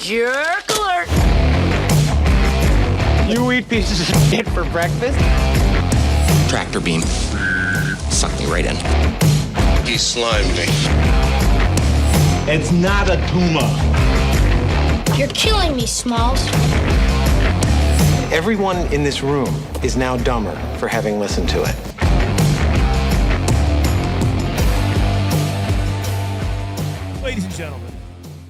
Jerk alert! You eat pieces of shit for breakfast? Tractor beam sucked me right in. He slimed me. It's not a tumor. You're killing me, Smalls. Everyone in this room is now dumber for having listened to it. Ladies and gentlemen,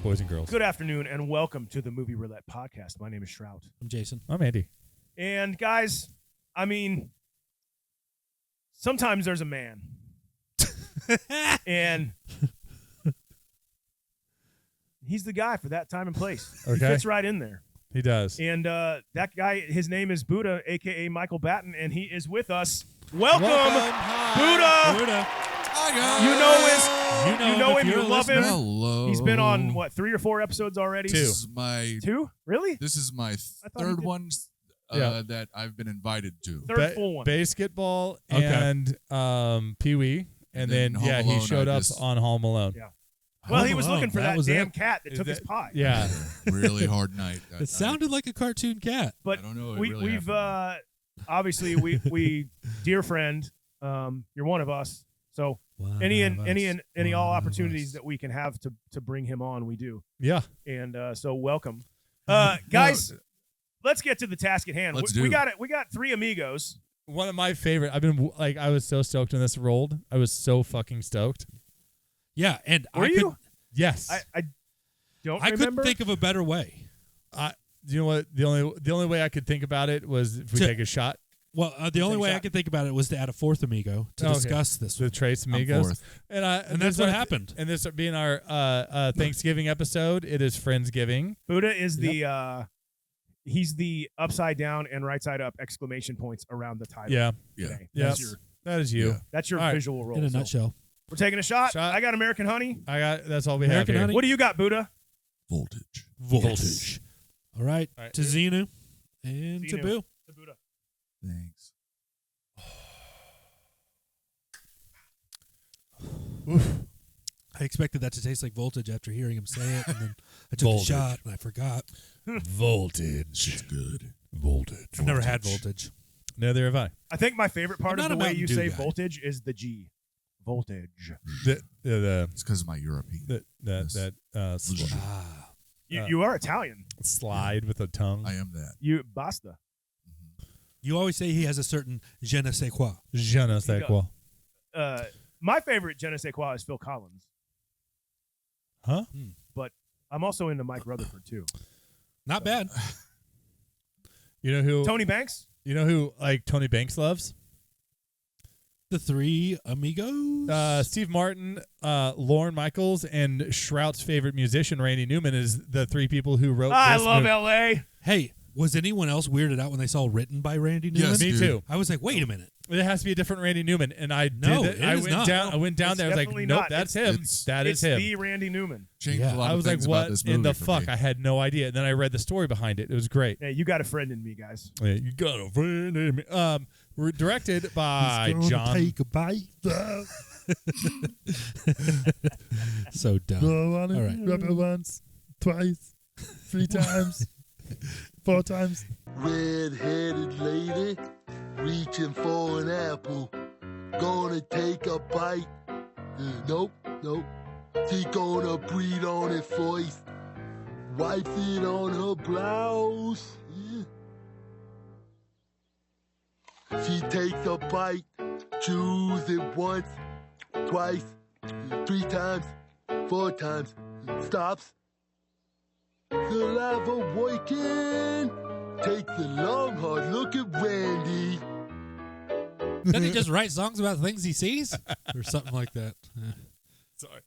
boys and girls, good afternoon and welcome to the Movie Roulette Podcast. My name is Shrout. I'm Jason. I'm Andy. And guys, I mean, sometimes there's a man. And he's the guy for that time and place. Okay. He fits right in there. He does. And that guy, his name is Buddah, a.k.a. Michael Batten, and he is with us. Welcome. Buddah. Hi, You know him. You love him. Hello. He's been on, 3 or 4 episodes already? Two. This is my 2? Really? This is my thought he third did- one that I've been invited to. Third full one. Basketball Okay. and Pee-wee. And then Home he Alone, showed I up just- on Home Alone. Yeah. Well, he was Home looking for Alone, that was damn it? cat that took his pie. Yeah. Really hard night. It sounded like a cartoon cat. But I don't know. It we've really obviously we dear friend, you're one of us. So any all opportunities that we can have to bring him on, we do. Yeah. And so welcome, guys. Let's get to the task at hand. We got it. We got 3 amigos. One of my favorite. I was so stoked when this rolled. I was so fucking stoked. Yeah, and Were you? Yes. I don't I remember. couldn't think of a better way. You know what? The only way I could think about it was if we take a shot. Well, the only way I could think about it was to add a 4th amigo to discuss this with Trace Amigos. And that's what happened. And this being our Thanksgiving episode, it is Friendsgiving. Buddah is he's the upside down and right side up exclamation points around the title. Yeah. Today. Yeah. That is you. Yeah. That's your All right. visual role. In a So nutshell. we're taking a shot. Shot. I got American Honey. That's all we American have here. Honey? What do you got, Buddah? Voltage. All right. All right. To Xenu and to Xenu. Boo. To Buddah. Thanks. I expected that to taste like Voltage after hearing him say it, and then I took Voltage. a shot and I forgot. Voltage. It's good. Voltage. I've never had Voltage. Neither have I. I think my favorite part I'm of the not a way you Mountain say Dew guy. voltage is the G. Voltage. It's because of my European. Ah. You are Italian. Slide with a tongue. I am that. You basta. You always say he has a certain je ne sais quoi. Je ne sais quoi. My favorite je ne sais quoi is Phil Collins, Huh? but I'm also into Mike Rutherford too. Not bad. You know who? Tony Banks. You know who? Like Tony Banks loves The 3 amigos. Steve Martin, Lorne Michaels, and Shrout's favorite musician Randy Newman is the 3 people who wrote. I this love movie. L.A. Hey, was anyone else weirded out when they saw Written by Randy Newman? Yes, Me dude. too. I was like, wait a minute. It has to be a different Randy Newman, and I No, did. it I is went not. down. I went down It's there. I was like, definitely nope, not. that's It's- him. it's- That is It's him. the Randy Newman. Changed Yeah. a lot I of was like, things what about this movie in the for fuck? me. I had no idea. And then I read the story behind it. It was great. Hey, you got a friend in me, guys. Yeah, you got a friend in me. Directed by John. Take a bite. So dumb. All right. Rub it once, twice, 3 times, 4 times. Red-headed lady reaching for an apple. Gonna take a bite. Nope. She gonna breathe on it first. Wipes it on her blouse. She takes a bite. Chews it once, twice, 3 times, 4 times. Stops. Saliva working. Takes a long hard look at Randy. Doesn't he just write songs about things he sees? Or something like that. Sorry.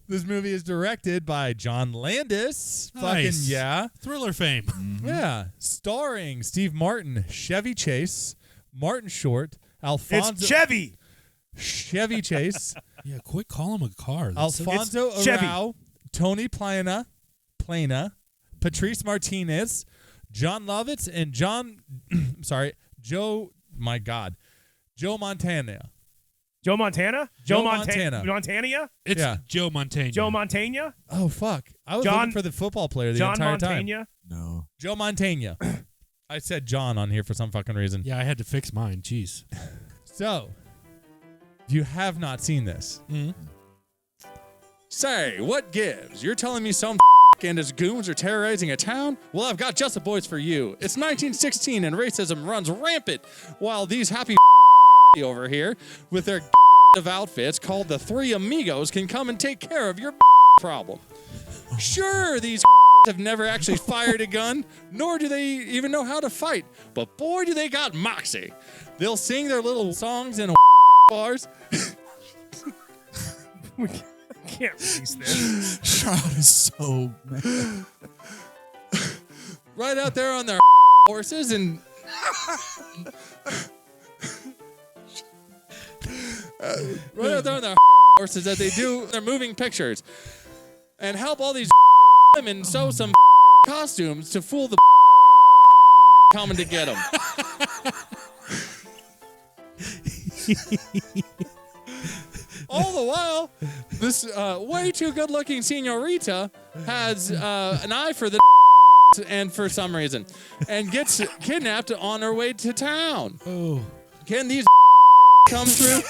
This movie is directed by John Landis. Nice. Fucking yeah. Thriller fame. Yeah. Starring Steve Martin, Chevy Chase, Martin Short, Alfonso. It's Chevy. Chevy Chase, Yeah, quit calling him a car. That's so- Alfonso It's Chevy. Arau, Tony Plana, Patrice Martinez, John Lovitz, and Joe Montana. Joe Montana? Joe Montana. Montana? It's Yeah. Joe Montana. Joe Montana? Oh fuck! I was John- looking for the football player the John entire time. Montana? No. Joe Montana. I said John on here for some fucking reason. Yeah, I had to fix mine. Jeez. So, if you have not seen this, say what gives? You're telling me some and his goons are terrorizing a town? Well, I've got just the boys for you. It's 1916 and racism runs rampant, while these happy over here with their of outfits called the Three Amigos can come and take care of your problem. Sure, these have never actually fired a gun, nor do they even know how to fight, but boy, do they got moxie. They'll sing their little songs in bars. We can't release this. Shroud is so mad. Right out there on their horses and right out there on their horses that they do their moving pictures and help all these women sew some costumes to fool the coming to get them. All the while, this way too good-looking señorita has an eye for the and for some reason, and gets kidnapped on her way to town. Oh. Can these come true?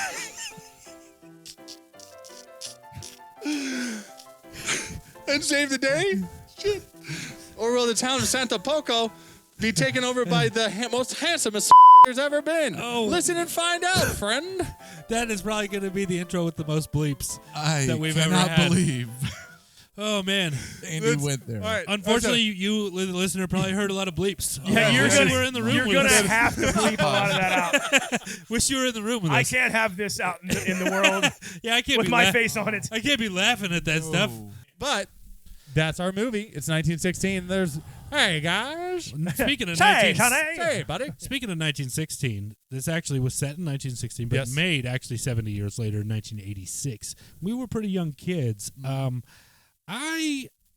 And save the day? Shit. Or will the town of Santa Poco be taken over by the most handsomest there's ever been? Oh. Listen and find out, friend. That is probably going to be the intro with the most bleeps I that we've cannot ever had. believe Oh, man. Andy went there. All right. Unfortunately, you, the listener, probably heard a lot of bleeps. Yeah, you're wish gonna, you were in the room you're with gonna us. have to bleep a lot of that out. Wish you were in the room with I us. can't have this out in the world Yeah, I can't with be my laugh- face on it. I can't be laughing at that stuff. But that's our movie. It's 1916. There's, hey, guys. Speaking of Hey, 19 honey. Hey, buddy. Speaking of 1916, this actually was set in 1916, but Yes. made actually 70 years later in 1986. We were pretty young kids.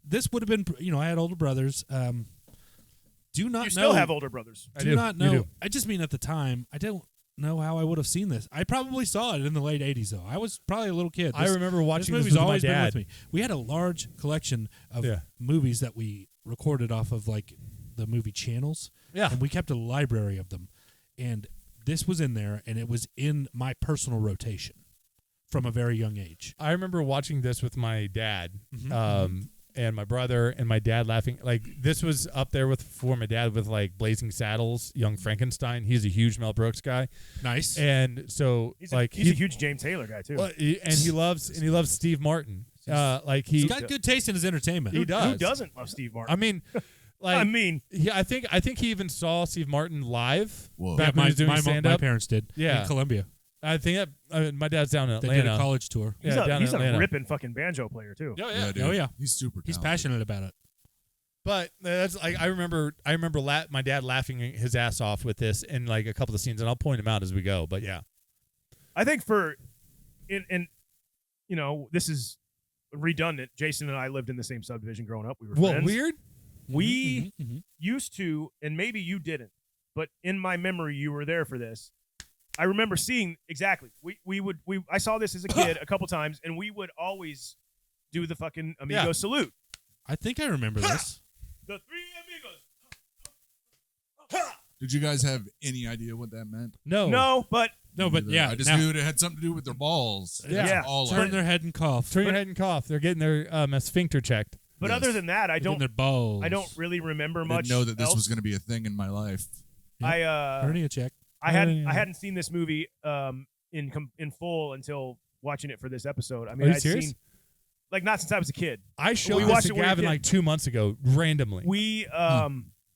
This would have been, I had older brothers. Do not know. You still have older brothers. Do not know. You do. I just mean at the time, I don't know how I would have seen this. I probably saw it in the late 80s, though. I was probably a little kid. I remember watching this this movie's with my always been dad. with me. We had a large collection of Yeah. movies that we recorded off of, like, the movie channels. Yeah. And we kept a library of them. And this was in there, and it was in my personal rotation from a very young age. I remember watching this with my dad, and my brother and my dad laughing. Like, this was up there for my dad with, like, Blazing Saddles, Young Frankenstein. He's a huge Mel Brooks guy. Nice. And so, He's like, a huge James Taylor guy too. well, and he loves Steve Martin. Like, He's got good taste in his entertainment. He does. Who doesn't love Steve Martin? I mean, like, I think he even saw Steve Martin live Whoa. back when he was doing my stand-up. parents did. Yeah. In Columbia. I think my dad's down in They Atlanta. did a college tour. he's down he's in a Atlanta. ripping fucking banjo player too. Oh yeah. dude. Oh, yeah. He's super He's talented. passionate about it. But that's like I remember my dad laughing his ass off with this in like a couple of scenes, and I'll point them out as we go. But yeah, I think this is redundant. Jason and I lived in the same subdivision growing up. We were friends. weird. We used to, and maybe you didn't, but in my memory, you were there for this. I remember seeing exactly. I saw this as a kid a couple times, and we would always do the fucking Amigo salute. I think I remember this. The Three Amigos. Did you guys have any idea what that meant? No, but yeah. I just knew it had something to do with their balls. Yeah. That's all I Turn their head and cough. Turn your head and cough. They're getting their sphincter checked. But Yes. other than that, I don't Their balls. really remember I much. didn't know that this else. was going to be a thing in my life. Hernia check. I hadn't seen this movie in full until watching it for this episode. I mean, Are you I'd serious? seen not since I was a kid. I showed We this watched to it when we were Gavin kids. like 2 months ago, randomly.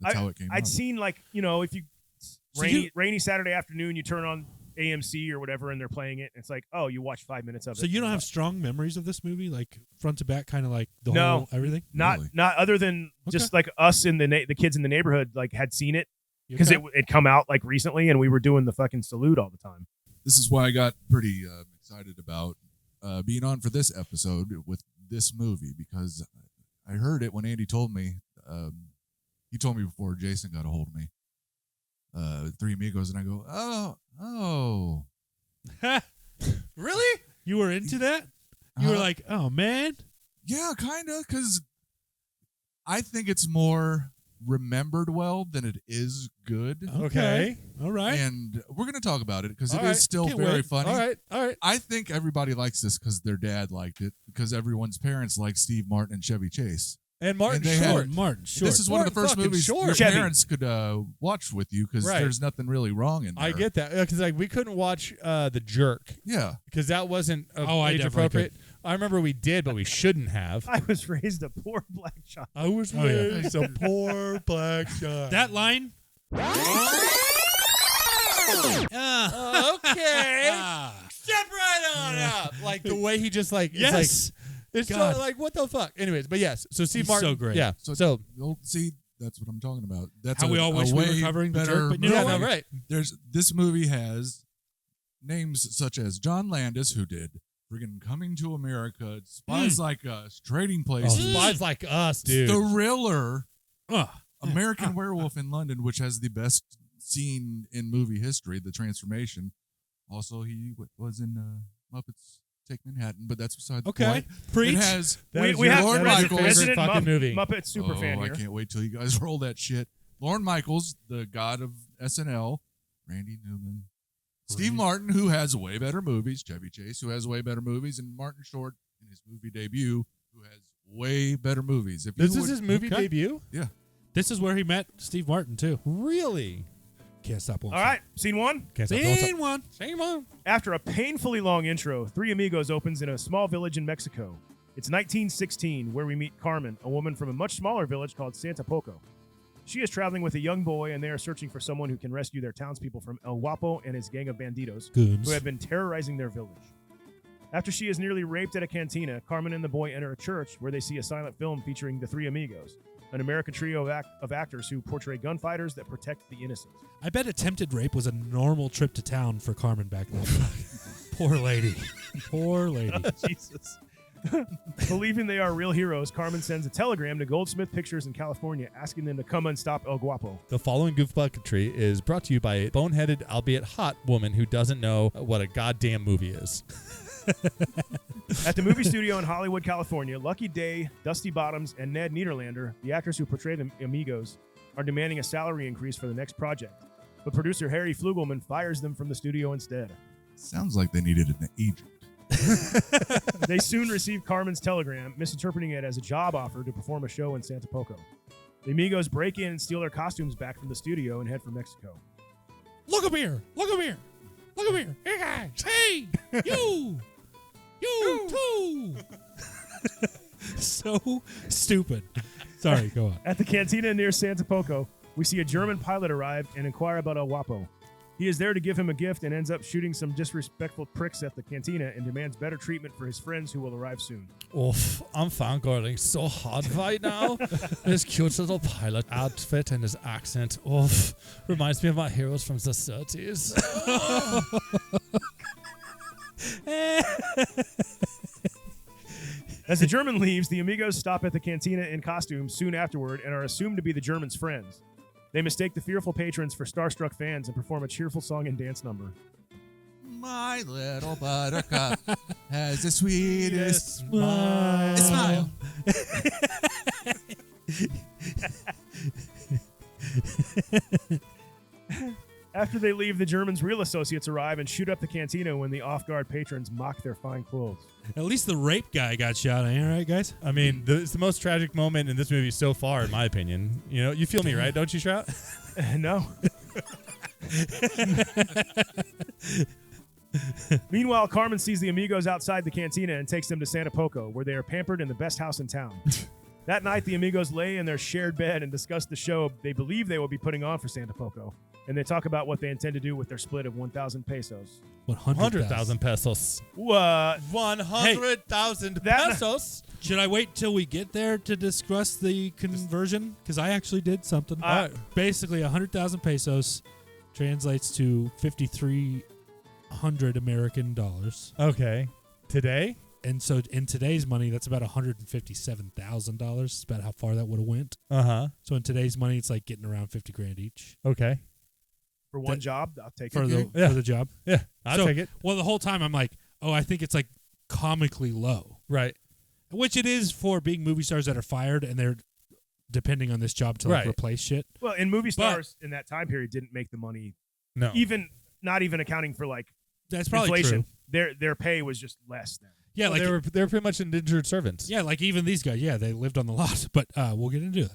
That's how it came I'd out. seen if you rainy Saturday afternoon, you turn on AMC or whatever, and they're playing it. And it's like, oh, you watch 5 minutes of it. So you don't have strong memories of this movie, like front to back, kind of like the No. whole everything? not Really? other than just like us and the kids in the neighborhood like had seen it because Okay. it come out like recently, and we were doing the fucking salute all the time. This is why I got pretty excited about being on for this episode with this movie, because I heard it when Andy told me. He told me before Jason got a hold of me. Three Amigos, and I go, oh. Really? You were into that? You were Uh-huh. like, oh man. Yeah, kind of, because I think it's more remembered well than it is good. Okay. All right. And we're going to talk about it because it All right. is still Can't very wait. funny. All right. I think everybody likes this because their dad liked it, because everyone's parents like Steve Martin and Chevy Chase. And Martin And they had- Short. Martin Short. This is one of the Martin first fucking movies Short. your Chevy. parents could watch with you because Right. there's nothing really wrong in there. I get that because like we couldn't watch The Jerk Yeah. because that wasn't I age definitely appropriate. I remember we did, but we shouldn't have. I was raised a poor black child. I was Oh, yeah. raised a poor black child. that line. Okay. Step right on up. Like the way he just like Yes. it's like it's God. so, like what the fuck. Anyways, but yes. So Steve He's Martin, so great. Yeah. So, So you'll see, that's what I'm talking about. That's How we a- all a wish we were way covering The better Jerk, but you know yeah, what? no, right. This movie has names such as John Landis, who did friggin' Coming to America, Spies Like Us, Trading Oh, Places, Spies Like Us, dude. Thriller, Ugh. American Werewolf in London, which has the best scene in movie history, the transformation. Also, he was in Muppets Take Manhattan, but that's beside the Okay. point. Preach. It has We have Lorne resident, Michaels. resident fucking movie. Muppet super fan I here. can't wait till you guys roll that shit. Lorne Michaels, the god of SNL, Randy Newman, Steve Martin, who has way better movies, Chevy Chase, who has way better movies, and Martin Short in his movie debut, who has way better movies. If This you is would- his movie Okay. debut? Yeah. This is where he met Steve Martin too. Really? Can't stop. All right, scene one. Can't stop, don't stop. Scene one. Same on. After a painfully long intro, Three Amigos opens in a small village in Mexico. It's 1916, where we meet Carmen, a woman from a much smaller village called Santa Poco. She is traveling with a young boy, and they are searching for someone who can rescue their townspeople from El Guapo and his gang of banditos Goons. who have been terrorizing their village. After she is nearly raped at a cantina, Carmen and the boy enter a church where they see a silent film featuring the Three Amigos, an American trio of actors who portray gunfighters that protect the innocent. I bet attempted rape was a normal trip to town for Carmen back then. Poor lady. Poor lady. Jesus. Believing they are real heroes, Carmen sends a telegram to Goldsmith Pictures in California asking them to come and stop El Guapo. The following goofbucketry is brought to you by a boneheaded, albeit hot, woman who doesn't know what a goddamn movie is. At the movie studio in Hollywood, California, Lucky Day, Dusty Bottoms, and Ned Niederlander, the actors who portray the Amigos, are demanding a salary increase for the next project. But producer Harry Flugelman fires them from the studio instead. Sounds like they needed an agent. They soon receive Carmen's telegram, misinterpreting it as a job offer to perform a show in Santa Poco. The Amigos break in and steal their costumes back from the studio and head for Mexico. Look up here. Look up here. Look up here. Hey guys. Hey. You. You too. So stupid. Sorry, go on. At the cantina near Santa Poco, we see a German pilot arrive and inquire about El Guapo. He is there to give him a gift and ends up shooting some disrespectful pricks at the cantina and demands better treatment for his friends who will arrive soon. Oof, I'm fangirling so hard right now. His cute little pilot outfit and his accent, oof, reminds me of my heroes from the 30s. As the German leaves, the Amigos stop at the cantina in costume soon afterward and are assumed to be the German's friends. They mistake the fearful patrons for starstruck fans and perform a cheerful song and dance number. My little buttercup has the sweetest Smile. smile. After they leave, the Germans' real associates arrive and shoot up the cantina when the off-guard patrons mock their fine clothes. At least the rape guy got shot. All right, guys. I mean, it's the most tragic moment in this movie so far, in my opinion. You know, you feel me, right? Don't you, Shroud? No. Meanwhile, Carmen sees the Amigos outside the cantina and takes them to Santa Poco, where they are pampered in the best house in town. That night, the Amigos lay in their shared bed and discuss the show they believe they will be putting on for Santa Poco. And they talk about what they intend to do with their split of 1,000 pesos. 100,000 pesos. What? 100,000 that- pesos? Should I wait till we get there to discuss the conversion? Because I actually did something. Basically, 100,000 pesos translates to 5,300 American dollars. Okay. Today? And so in today's money, that's about $157,000. It's about how far that would have went. Uh-huh. So in today's money, it's like getting around 50 grand each. Okay. For one job, I'll take for it. the job. Yeah, I'll take it. Well, the whole time I'm like, oh, I think it's like comically low, Right. which it is for being movie stars that are fired and they're depending on this job to like Right. replace shit. Well, and movie stars in that time period didn't make the money. No. Not even accounting for like That's probably inflation. true. Their pay was just less then. Yeah, Well, like they were pretty much indentured servants. yeah, like even these guys, yeah, they lived on the lot. But we'll get into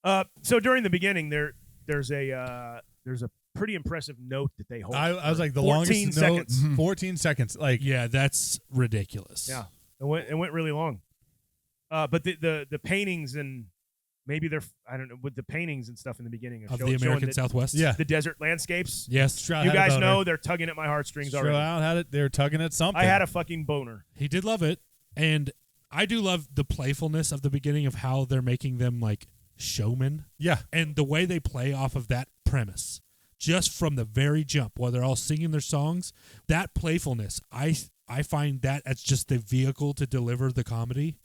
that. So during the beginning, there's a pretty impressive note that they hold. I was like the 14 longest note, seconds. 14 seconds. Like Yeah, that's ridiculous. Yeah, it went really long. But the paintings and maybe I don't know, with the paintings and stuff in the beginning Of the American showing Southwest. Yeah. the desert landscapes. Yes. Stroud You had a guys boner. know they're tugging at my heartstrings already. Stroud had it. They were tugging at something. I had a fucking boner. He did love it. And I do love the playfulness of the beginning of how they're making them like showmen. Yeah. And the way they play off of that premise, just from the very jump, while they're all singing their songs, that playfulness, I find that as just the vehicle to deliver the comedy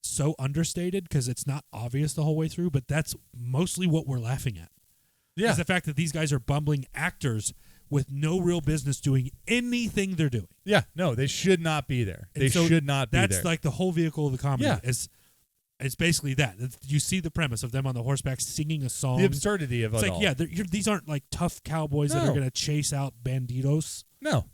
so understated because it's not obvious the whole way through, but that's mostly what we're laughing at. Yeah. Is the fact that these guys are bumbling actors with no real business doing anything they're doing. Yeah. No, they should not be there. And They so should not be there. That's like the whole vehicle of the comedy. Yeah. It's basically that. You see the premise of them on the horseback singing a song. the absurdity of It's it like, all. yeah, these aren't like tough cowboys that are No. going to chase out banditos. No.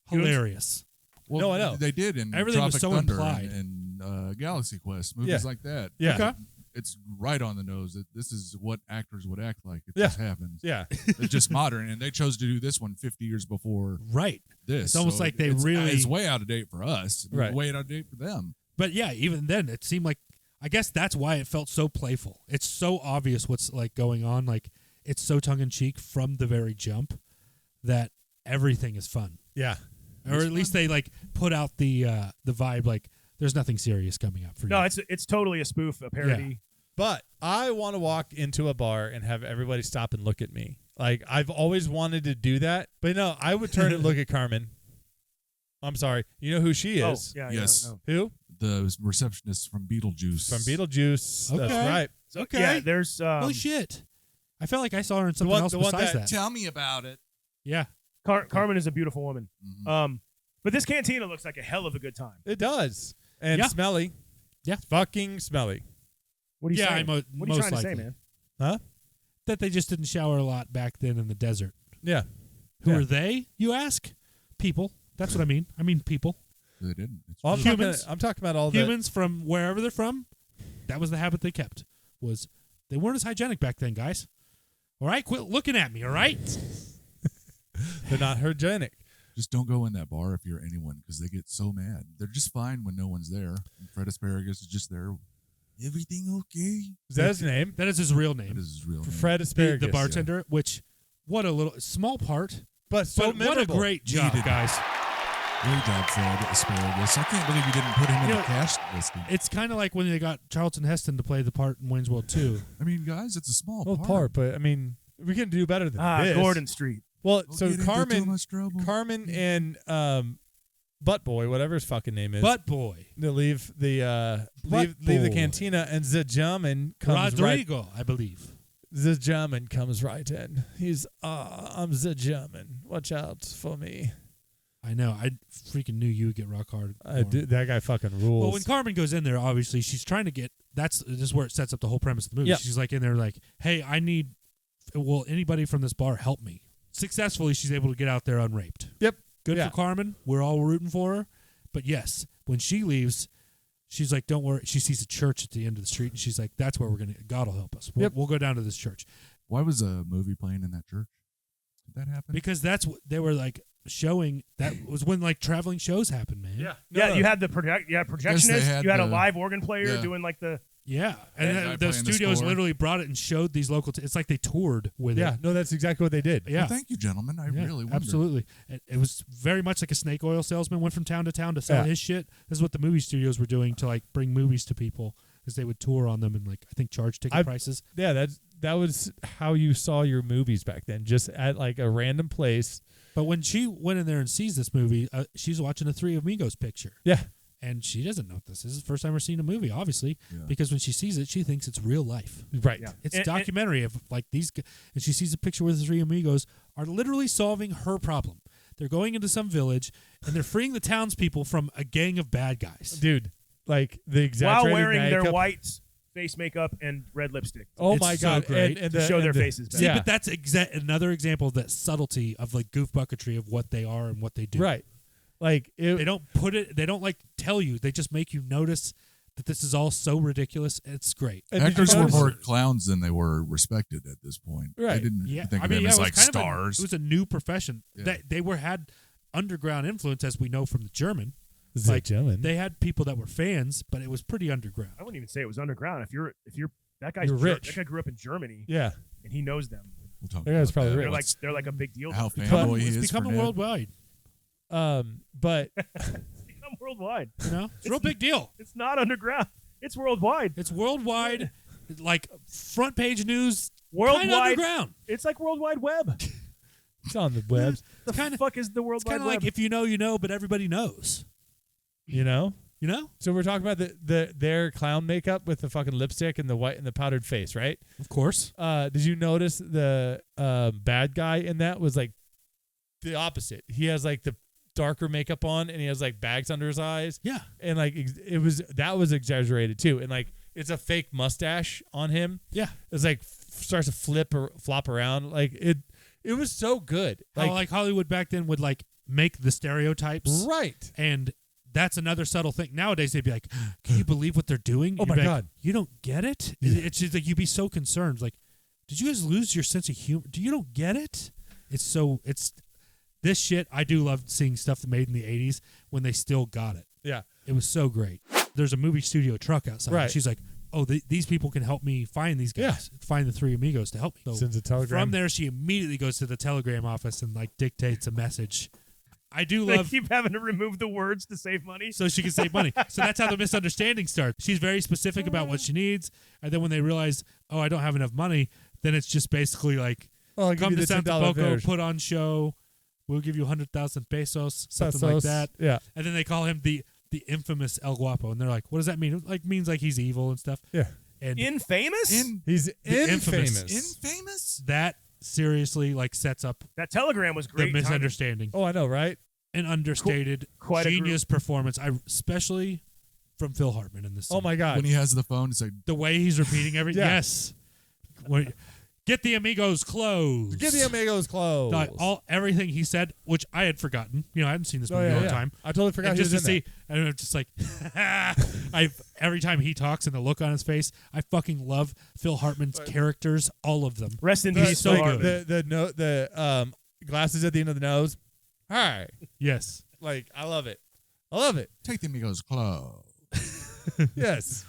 Hilarious. Well, No, I know. They did in Everything was Tropic so Thunder implied. and Galaxy Quest, movies Yeah. like that. Yeah. Okay. It's right on the nose that this is what actors would act like if Yeah. this happens. Yeah. It's just modern, and they chose to do this one 50 years before Right. this. It's almost like they it's really- way out of date for us. Right. Way out of date for them. But yeah, even then, it seemed like, I guess that's why it felt so playful. It's so obvious what's like going on. Like, it's so tongue in cheek from the very jump that everything is fun. Yeah. Or at least they like put out the vibe like there's nothing serious coming up for you. No, it's totally a spoof, a parody. But I want to walk into a bar and have everybody stop and look at me. Like, I've always wanted to do that. But no, I would turn and look at Carmen. I'm sorry. You know who she Oh, is? yeah, Yes. no. Who? The receptionist from Beetlejuice. From Beetlejuice. Okay. That's right. So, Okay. Yeah, there's Holy shit. I felt like I saw her in something one- else the one besides that- that. Tell me about it. Yeah. Carmen is a beautiful woman. Mhm. But this cantina looks like a hell of a good time. It does. And Yeah. smelly. Yeah. It's fucking smelly. What are you Yeah, saying? what What are you most trying to say, likely. man? Huh? That they just didn't shower a lot back then in the desert. Yeah. Who Yeah. are they, you ask? People. That's what I mean. I mean people. They didn't. It's Well, Humans. I'm talking about all the Humans from wherever they're from. That was the habit they kept. Was they weren't as hygienic back then, guys. All right, quit looking at me, all right? They're not hygienic. Just don't go in that bar if you're anyone because they get so mad. They're just fine when no one's there. And Fred Asparagus is just there. Everything okay? Is that his name? That is his real That name. is his real name. Fred The, Asparagus. the bartender, which what a little small part, But so but what a memorable. great job, Needed. guys. Great job, Fred Asparagus. I can't believe you didn't put him in You the know, cast listing. It's kind of like when they got Charlton Heston to play the part in Wayne's World 2. I mean, guys, it's a small Well, part. but I mean, we can do better than this. Gordon Street. Well, Don't so get into too Carmen, much trouble. Carmen and Butt Boy, whatever his fucking name is, Butt Boy. they leave the Butt leave the Boy. cantina, and the German comes Rodrigo, I believe. The German comes right in. He's I'm the German. Watch out for me. I know. I freaking knew you would get rock hard. for him. That guy fucking rules. Well, when Carmen goes in there, obviously she's trying to get. This is where it sets up the whole premise of the movie. Yeah. She's like in there, like, "Hey, I need. Will anybody from this bar help me?" Successfully, she's able to get out there unraped. Yep. Good Yeah. for Carmen. We're all rooting for her. But yes, when she leaves, she's like, "Don't worry." She sees a church at the end of the street, and she's like, "That's where we're gonna. God will help us. We'll go down to this church." Why was a movie playing in that church? Did that happen? Because that's what they were like showing. That was when like traveling shows happened, man. Yeah, you had the projectionist. had You had a the- live organ player yeah. doing like the. Yeah, And and guy the playing the studios score. literally brought it and showed these local. It's like they toured with yeah, it. no, that's exactly what they did. Yeah, Well, thank you, gentlemen. I yeah, really wonder. absolutely. It was very much like a snake oil salesman went from town to town to sell Yeah. his shit. This is what the movie studios were doing to like bring movies to people, as they would tour on them and like I think charge ticket prices. Yeah, that was how you saw your movies back then, just at like a random place. But when she went in there and sees this movie, she's watching a Three Amigos picture. Yeah. And she doesn't know this. This is the first time we're seeing a movie, obviously, Yeah. because when she sees it, she thinks it's real life. Right. Yeah. It's a documentary of like these, and she sees a picture where the three amigos are literally solving her problem. They're going into some village and they're freeing the townspeople from a gang of bad guys. Dude, like the While exaggerated wearing their makeup. white face makeup and red lipstick. Oh It's my so god! great and to show their the- faces better. See, Yeah. but that's another example of that subtlety of like goof bucketry of what they are and what they do. Right. Like They don't put it. They don't like tell you. They just make you notice that this is all so ridiculous. It's great. And did you Actors were notice- more clowns than they were respected at this point. Right. They didn't Yeah, think I of mean, them yeah, as it was like kind of stars. it was a new profession. Yeah. They had underground influence, as we know from the German. The Like, German. They had people that were fans, but it was pretty underground. I wouldn't even say it was underground. If you're that guy's You're rich. That guy grew up in Germany Yeah. and he knows them. We'll talk Yeah, it's about probably that. rich. They're like a big deal. How It's fanboy he It's is becoming for Ned. worldwide. But become worldwide. You know, it's a real big deal. It's not underground. It's worldwide. It's worldwide, like front page news. Worldwide. Kinda underground. It's like World Wide Web. it's on the webs. The kinda- fuck is the World It's kind Wide of Web? like if you know, you know, but everybody knows. You know. You know, So we're talking about their clown makeup with the fucking lipstick and the white and the powdered face, right? of course. Did you notice the bad guy in that was like the opposite? He has like the darker makeup on and he has like bags under his eyes. Yeah. And like that was exaggerated too. And like it's a fake mustache on him. Yeah. It's like starts to flop around. Like it was so good. How like Hollywood back then would like make the stereotypes. Right. And that's another subtle thing. Nowadays, they'd be like, can you believe what they're doing? Oh You'd my be like, God. you don't get it? It's just like you'd be so concerned. Like, did you guys lose your sense of humor? Do you don't get it? It's this shit. I do love seeing stuff made in the 80s when they still got it. Yeah. It was so great. There's a movie studio truck outside. Right. She's like, oh, these people can help me find these guys, find the three amigos to help me. So Sends a telegram. from there, she immediately goes to the telegram office and like dictates a message. I do They love keep having to remove the words to save money. so she can save money. So that's how the misunderstanding starts. She's very specific about what she needs, and then when they realize, oh, I don't have enough money, then it's just basically like, I'll give come you to the Santa $10 Poco, fares. put on show. We'll give you 100,000 pesos, something like Pesos. that. Yeah. And then they call him the infamous El Guapo, and they're like, what does that mean? It like means like he's evil and stuff. Yeah. And Infamous? He's The infamous. Infamous? that seriously like sets up That telegram was great. the misunderstanding. Oh, I know, right? An understated, Quite a genius performance. Especially from Phil Hartman in this. Oh my God. When he has the phone, it's like, The way he's repeating everything. Yeah. Yes. Get the amigos clothes. Give the amigos clothes. Like, everything he said, which I had forgotten. You know, I hadn't seen this Oh, movie in a yeah, long yeah. time. I totally forgot And he just was to in see, and I'm just like, every time he talks and the look on his face, I fucking love Phil Hartman's characters, all of them. Rest in that. peace, so Phil good. Hartman. The glasses at the end of the nose. Hi. Yes. Like, I love it. I love it. take the amigos clothes. Yes.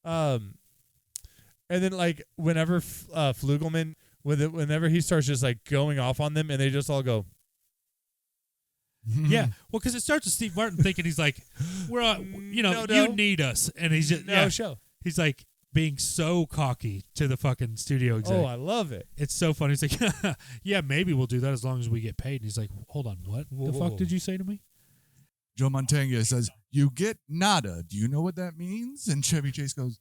And then like whenever Flugelman whenever he starts just like going off on them and they just all go, Yeah. Well, because it starts with Steve Martin thinking he's like, we're, No. you need us. And he's just, no show. He's like being so cocky to the fucking studio exec. Oh, I love it. It's so funny. He's like, yeah, maybe we'll do that as long as we get paid. And he's like, hold on, what the fuck did you say to me? Joe Montana says, you get nada. Do you know what that means? And Chevy Chase goes,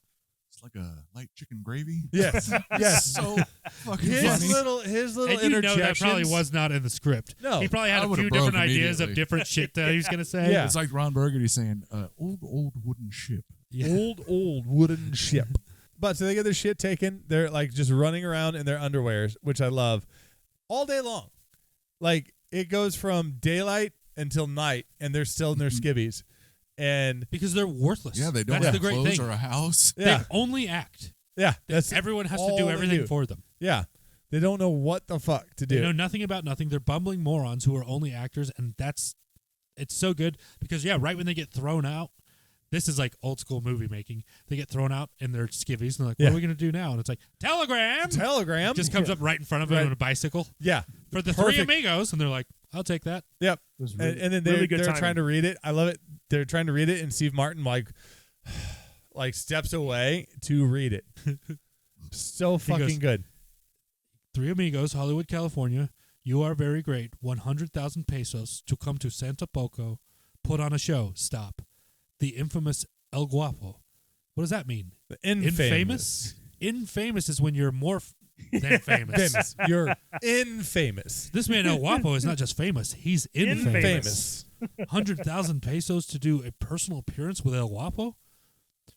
it's like a light chicken gravy. Yes. Yes. So fucking His funny. little And you know that interjections. probably was not in the script. No. He probably I had a would've few broke different ideas of immediately. different shit that he was going to say. Yeah. It's like Ron Burgundy saying, old wooden ship. Yeah. Old wooden ship. But so they get their shit taken. They're like just running around in their underwears, which I love, all day long. Like it goes from daylight until night, and they're still in their skivvies. And Because they're worthless. Yeah, they don't That's have the great clothes thing. or a house. yeah, They only act. yeah, that's Everyone has to all do they everything do. for them. Yeah, they don't know what the fuck to do. They know nothing about nothing. They're bumbling morons who are only actors, and it's so good because, yeah, right when they get thrown out, this is like old school movie making. They get thrown out in their skivvies, and they're like, what Yeah. are we going to do now? And it's like, telegram! Telegram Just comes up right in front of them Right. on a bicycle. Yeah, For the Perfect. three amigos, and they're like, I'll take that. yep. was And, really- and then really good they're timing. trying to read it. I love it. They're trying to read it, and Steve Martin like steps away to read it. So fucking goes, good. Three amigos, Hollywood, California. You are very great. 100,000 pesos to come to Santa Poco, put on a show. Stop. the infamous El Guapo. What does that mean? Infamous. Infamous is when you're more than famous. You're infamous. This man El Guapo is not just famous; he's infamous. 100,000 pesos to do a personal appearance with El Guapo,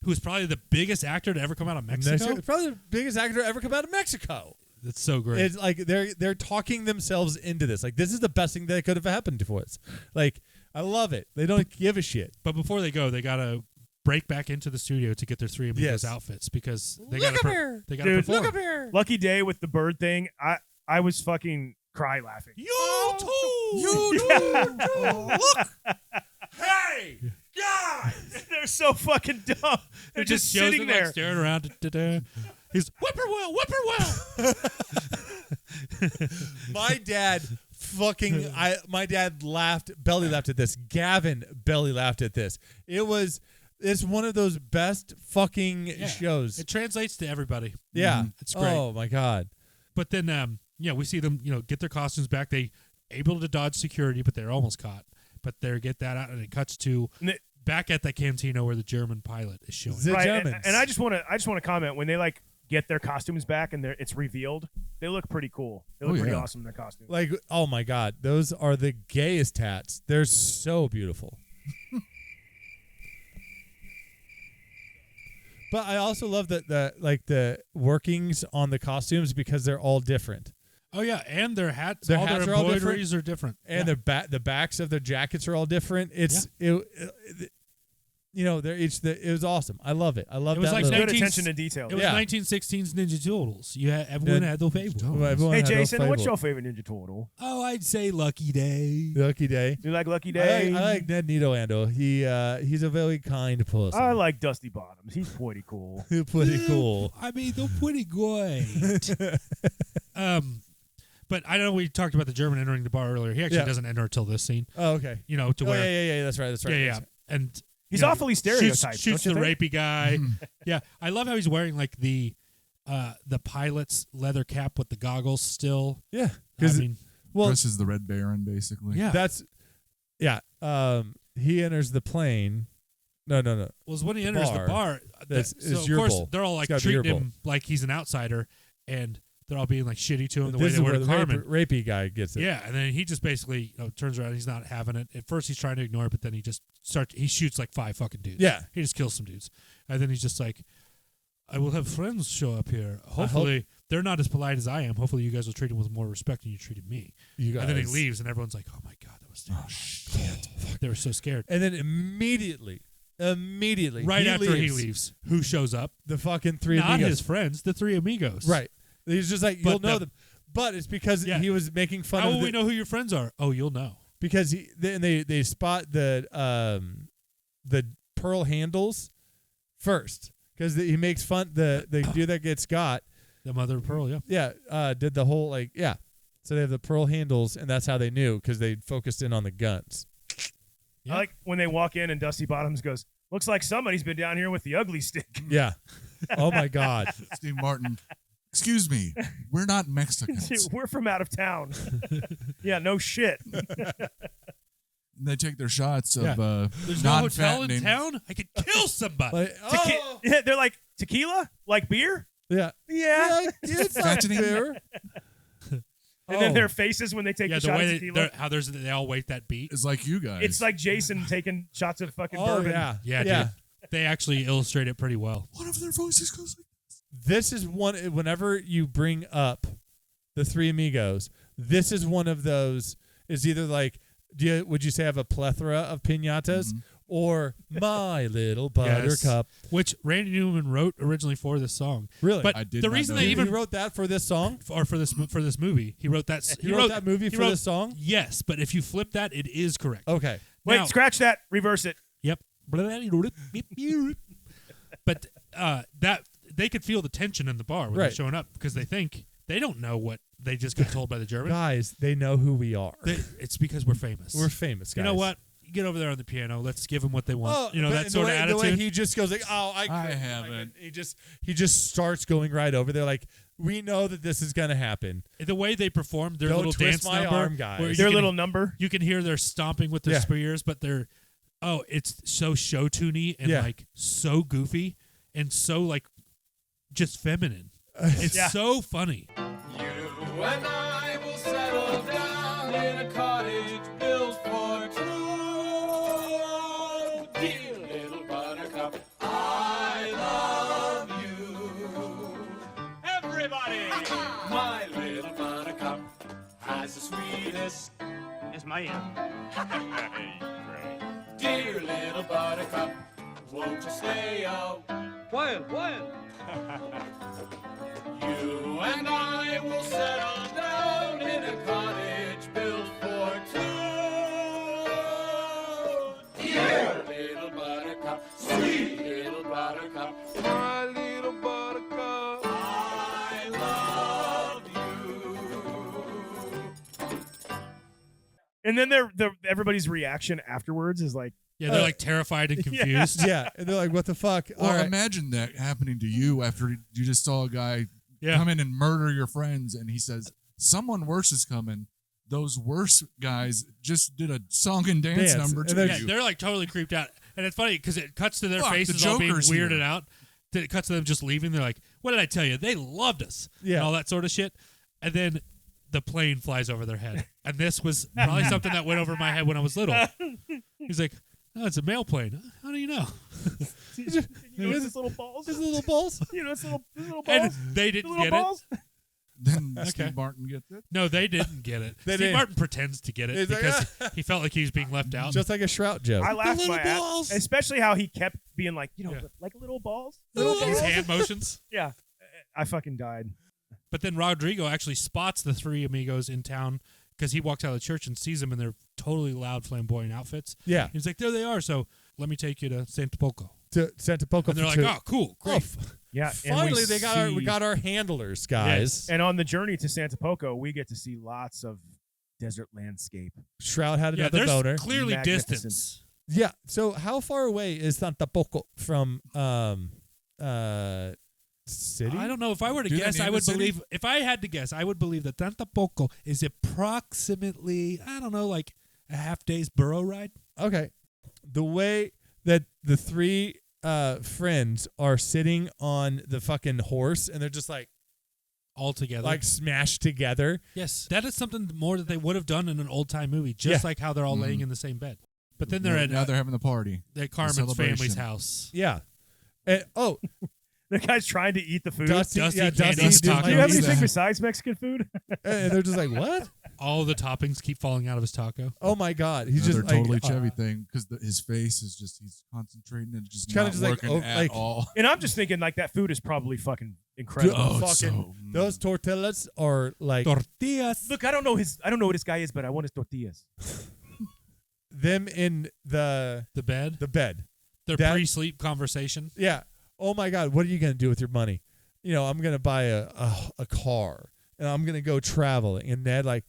who is probably the biggest actor to ever come out of Mexico. Probably the biggest actor to ever come out of Mexico. That's so great. It's like they're talking themselves into this. Like, this is the best thing that could have happened to us. Like, I love it. They don't give a shit. But before they go, they gotta break back into the studio to get their three Amigos outfits because they gotta perform. Dude, look up here. Lucky Day with the bird thing. I was fucking cry laughing. You too. Look. Hey, guys. They're so fucking dumb. They're just shows sitting them, there. like, staring around. He's whippoorwill. My dad my dad belly laughed at this. Gavin belly laughed at this. It's one of those best fucking shows. It translates to everybody. Yeah. It's great. Oh my God. But then we see them, get their costumes back. They able to dodge security, but they're almost caught. But they get that out, and it cuts to back at the cantina where the German pilot is showing. Right, and I just want to comment when they get their costumes back and it's revealed. They look pretty cool. They look pretty awesome in their costumes. Like, oh my God, those are the gayest tats. They're so beautiful. But I also love the workings on the costumes because they're all different. Oh yeah, and their hats, their embroideries are different, and the backs of their jackets are all different. They're each. It was awesome. I love it. I love it. Was that. Like good attention to detail. It was 1916's Ninja Turtles. Everyone had their favorite. Hey Jason, what's your favorite Ninja Turtle? Oh, I'd say Lucky Day. Lucky Day. You like Lucky Day? I like Ned Nidoando. He's a very kind person. I like Dusty Bottoms. He's pretty cool. Pretty cool. I mean, they're pretty great. But I know we talked about the German entering the bar earlier. He actually doesn't enter until this scene. Oh, okay. To where yeah, that's right. Yeah. And he's awfully stereotyped. Shoots the don't you think? rapey guy. Yeah, I love how he's wearing like the pilot's leather cap with the goggles still. Yeah, dresses the Red Baron basically. Yeah, he enters the plane. No. Well, it's when he enters the bar. Of course, they're all like treating him like he's an outsider, and they're all being like shitty to him the way they were to Carmen. Rapey guy gets it. Yeah, and then he just basically turns around. He's not having it. At first, he's trying to ignore it, but then he just he shoots like 5 fucking dudes. Yeah, he just kills some dudes, and then he's just like, "I will have friends show up here. Hopefully, they're not as polite as I am. Hopefully, you guys will treat him with more respect than you treated me." And then he leaves, and everyone's like, "Oh my God, that was terrible." Oh shit! They were so scared. And then immediately, right after he leaves, who shows up? The fucking three Not amigos. his friends, the three amigos. Right. He's just like, you'll know them. But it's because he was making fun of How will we know who your friends are? Oh, you'll know. Because they spot the pearl handles first. Because he makes fun, the dude that gets got. The mother of pearl, did the whole, so they have the pearl handles, and that's how they knew, because they focused in on the guns. I like when they walk in and Dusty Bottoms goes, "Looks like somebody's been down here with the ugly stick." Yeah. Oh, my God. Steve Martin. Excuse me, we're not Mexicans. We're from out of town. Yeah, no shit. And they take their shots of there's no hotel in town? I could kill somebody. They're like, tequila? Like beer? Yeah. Yeah. It's fattening beer. And then their faces when they take the shot of tequila. They all wait that beat. It's like you guys. It's like Jason taking shots of fucking bourbon. Yeah. Dude. They actually illustrate it pretty well. One of their voices goes like this is one, whenever you bring up the three amigos, this is one of those, is either like, would you say I have a plethora of piñatas or my little buttercup? Which Randy Newman wrote originally for this song. Really? But I did the not reason know they that. even He wrote that for this song? Or for this movie. He wrote that. He wrote that movie for this song? Yes, but if you flip that, it is correct. Okay. Wait, Now- scratch that. Reverse it. Yep. But that they could feel the tension in the bar when they're showing up because they don't know what they just got told by the German. Guys, they know who we are. It's because we're famous. We're famous, guys. You know what? Get over there on the piano. Let's give them what they want. That but sort of attitude. The way he just goes like, "Oh, I haven't." He just starts going right over there like, we know that this is going to happen. The way they perform their Don't little twist dance my number, arm, guys. Their little number. You can hear they're stomping with their spears, but they're Oh, it's so show-tuney and like so goofy and so like just feminine. It's so funny. You and I will settle down in a cottage built for two. Dear little buttercup, I love you. Everybody! My little buttercup has the sweetest. It's my Dear little buttercup, won't you stay a while? You and I will settle down in a cottage built for two. Dear little buttercup, sweet little buttercup, my little buttercup, I love you. And then everybody's reaction afterwards is like, yeah, they're like terrified and confused. Yeah, and they're like, "What the fuck?" Well, imagine that happening to you after you just saw a guy come in and murder your friends, and he says, "Someone worse is coming." Those worse guys just did a song and dance number to you. They're like totally creeped out, and it's funny because it cuts to their Fuck, faces the all being Joker's weirded here. out. Then it cuts to them just leaving. They're like, "What did I tell you? They loved us," and all that sort of shit. And then the plane flies over their head, and this was probably something that went over my head when I was little. He's like, "Oh, it's a mail plane. How do you know?" You know, it's his little balls. His little balls. You know, it's little balls. And they didn't get balls? it. Then Steve Martin gets it. No, they didn't get it. They Steve didn't. Martin pretends to get it He's like, because he felt like he was being left out. Just like a Shroud joke. I laughed little my ass, balls. especially how he kept being like, like little balls. His hand motions. Yeah, I fucking died. But then Rodrigo actually spots the three amigos in town because he walks out of the church and sees them in their totally loud, flamboyant outfits. Yeah. He's like, there they are. So let me take you to Santa Poco. To Santa Poco. And they're like, oh, cool, great. Yeah, and Finally, we got our handlers, guys. And on the journey to Santa Poco, we get to see lots of desert landscape. Shroud had Yeah, another there's boner. clearly Magnificent. distance. Yeah. So how far away is Santa Poco from city? I don't know. If I were to Do they guess, name I the would city? believe. If I had to guess, I would believe that Santa Poco is approximately, I don't know, like a half day's burro ride. Okay. The way that the three friends are sitting on the fucking horse and they're just like all together, like smashed together. Yes, that is something more that they would have done in an old time movie, just like how they're all laying in the same bed. But then they're now they're having the party. at Carmen's celebration. family's house. Yeah. And, The guy's trying to eat the food. Dusty can't did eat Do you have like anything that. besides Mexican food? And they're just like, what? All the toppings keep falling out of his taco. Oh my God. He's Another just like, totally Chevy thing because his face is just he's concentrating and just Kinda not just like, working over- at like- all. And I'm just thinking like that food is probably fucking incredible. Oh, it's fucking, so- those tortillas are like Tortillas. Look, I don't know what this guy is, but I want his tortillas. them in the bed. Their That- pre-sleep conversation. Yeah. Oh my God, what are you gonna do with your money? You know, I'm gonna buy a car and I'm gonna go traveling. And Ned, like,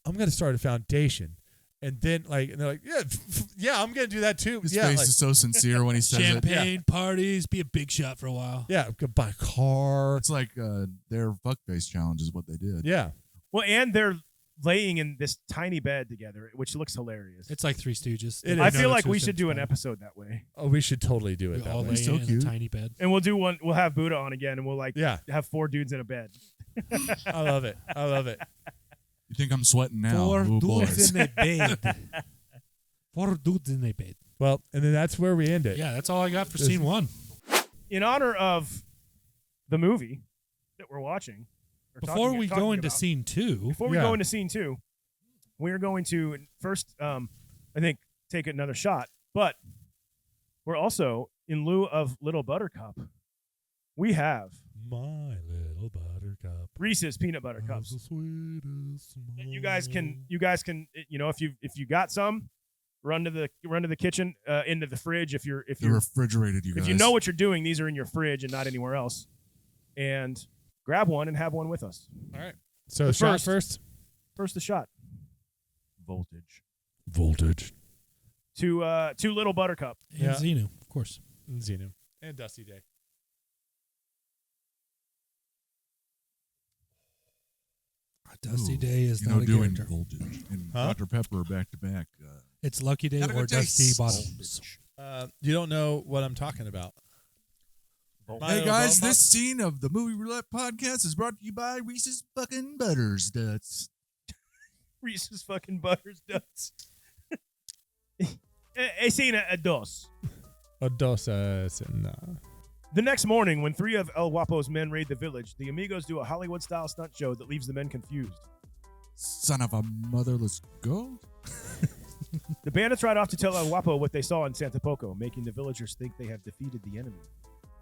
I'm gonna start a foundation. And then and they're like, yeah, I'm gonna do that too. His yeah, face like, is so sincere when he says it. Champagne parties, be a big shot for a while. yeah, I'm gonna buy a car. It's like their fuckface challenge is what they did. Yeah. Well, and they're laying in this tiny bed together, which looks hilarious. It's like Three Stooges. It I is. feel No, like we it's should do an fun. episode that way. Oh, we should totally do it We that all way. lay so in cute. a tiny bed. And we'll do one. We'll have Buddah on again, and we'll Yeah. have 4 dudes in a bed. I love it. I love it. You think I'm sweating now? 4 Ooh, dudes boys. in a bed. 4 dudes in a bed. Well, and then that's where we end it. Yeah, that's all I got for This- scene 1. In honor of the movie that we're watching, or Before talking- we talking go into about- scene 2, Before we Yeah. go into scene 2, we are going to first, I think, take another shot. But we're also, in lieu of Little Buttercup, we have my little buttercup. Reese's peanut butter cups. And you guys can, if you got some, run to the kitchen, into the fridge. If They're you're refrigerated, you guys. if you know what you're doing, these are in your fridge and not anywhere else. And grab one and have one with us. All right. So But shot first. First the shot. Voltage. To Little Buttercup. And Yeah. Xenu, of course. And Xenu. And Dusty Day. Dusty Day is you not know, a doing character. voltage and Huh? Dr. Pepper back to back. It's Lucky Day Gotta go or Dusty taste. Bottoms. You don't know what I'm talking about. Hey guys, this scene of the Movie Roulette podcast is brought to you by Reese's fucking Butters Nuts. Reese's fucking Butters Nuts. Escena a dos. The next morning, when 3 of El Guapo's men raid the village, the Amigos do a Hollywood-style stunt show that leaves the men confused. Son of a mother, let's go. The bandits ride off to tell El Guapo what they saw in Santa Poco, making the villagers think they have defeated the enemy.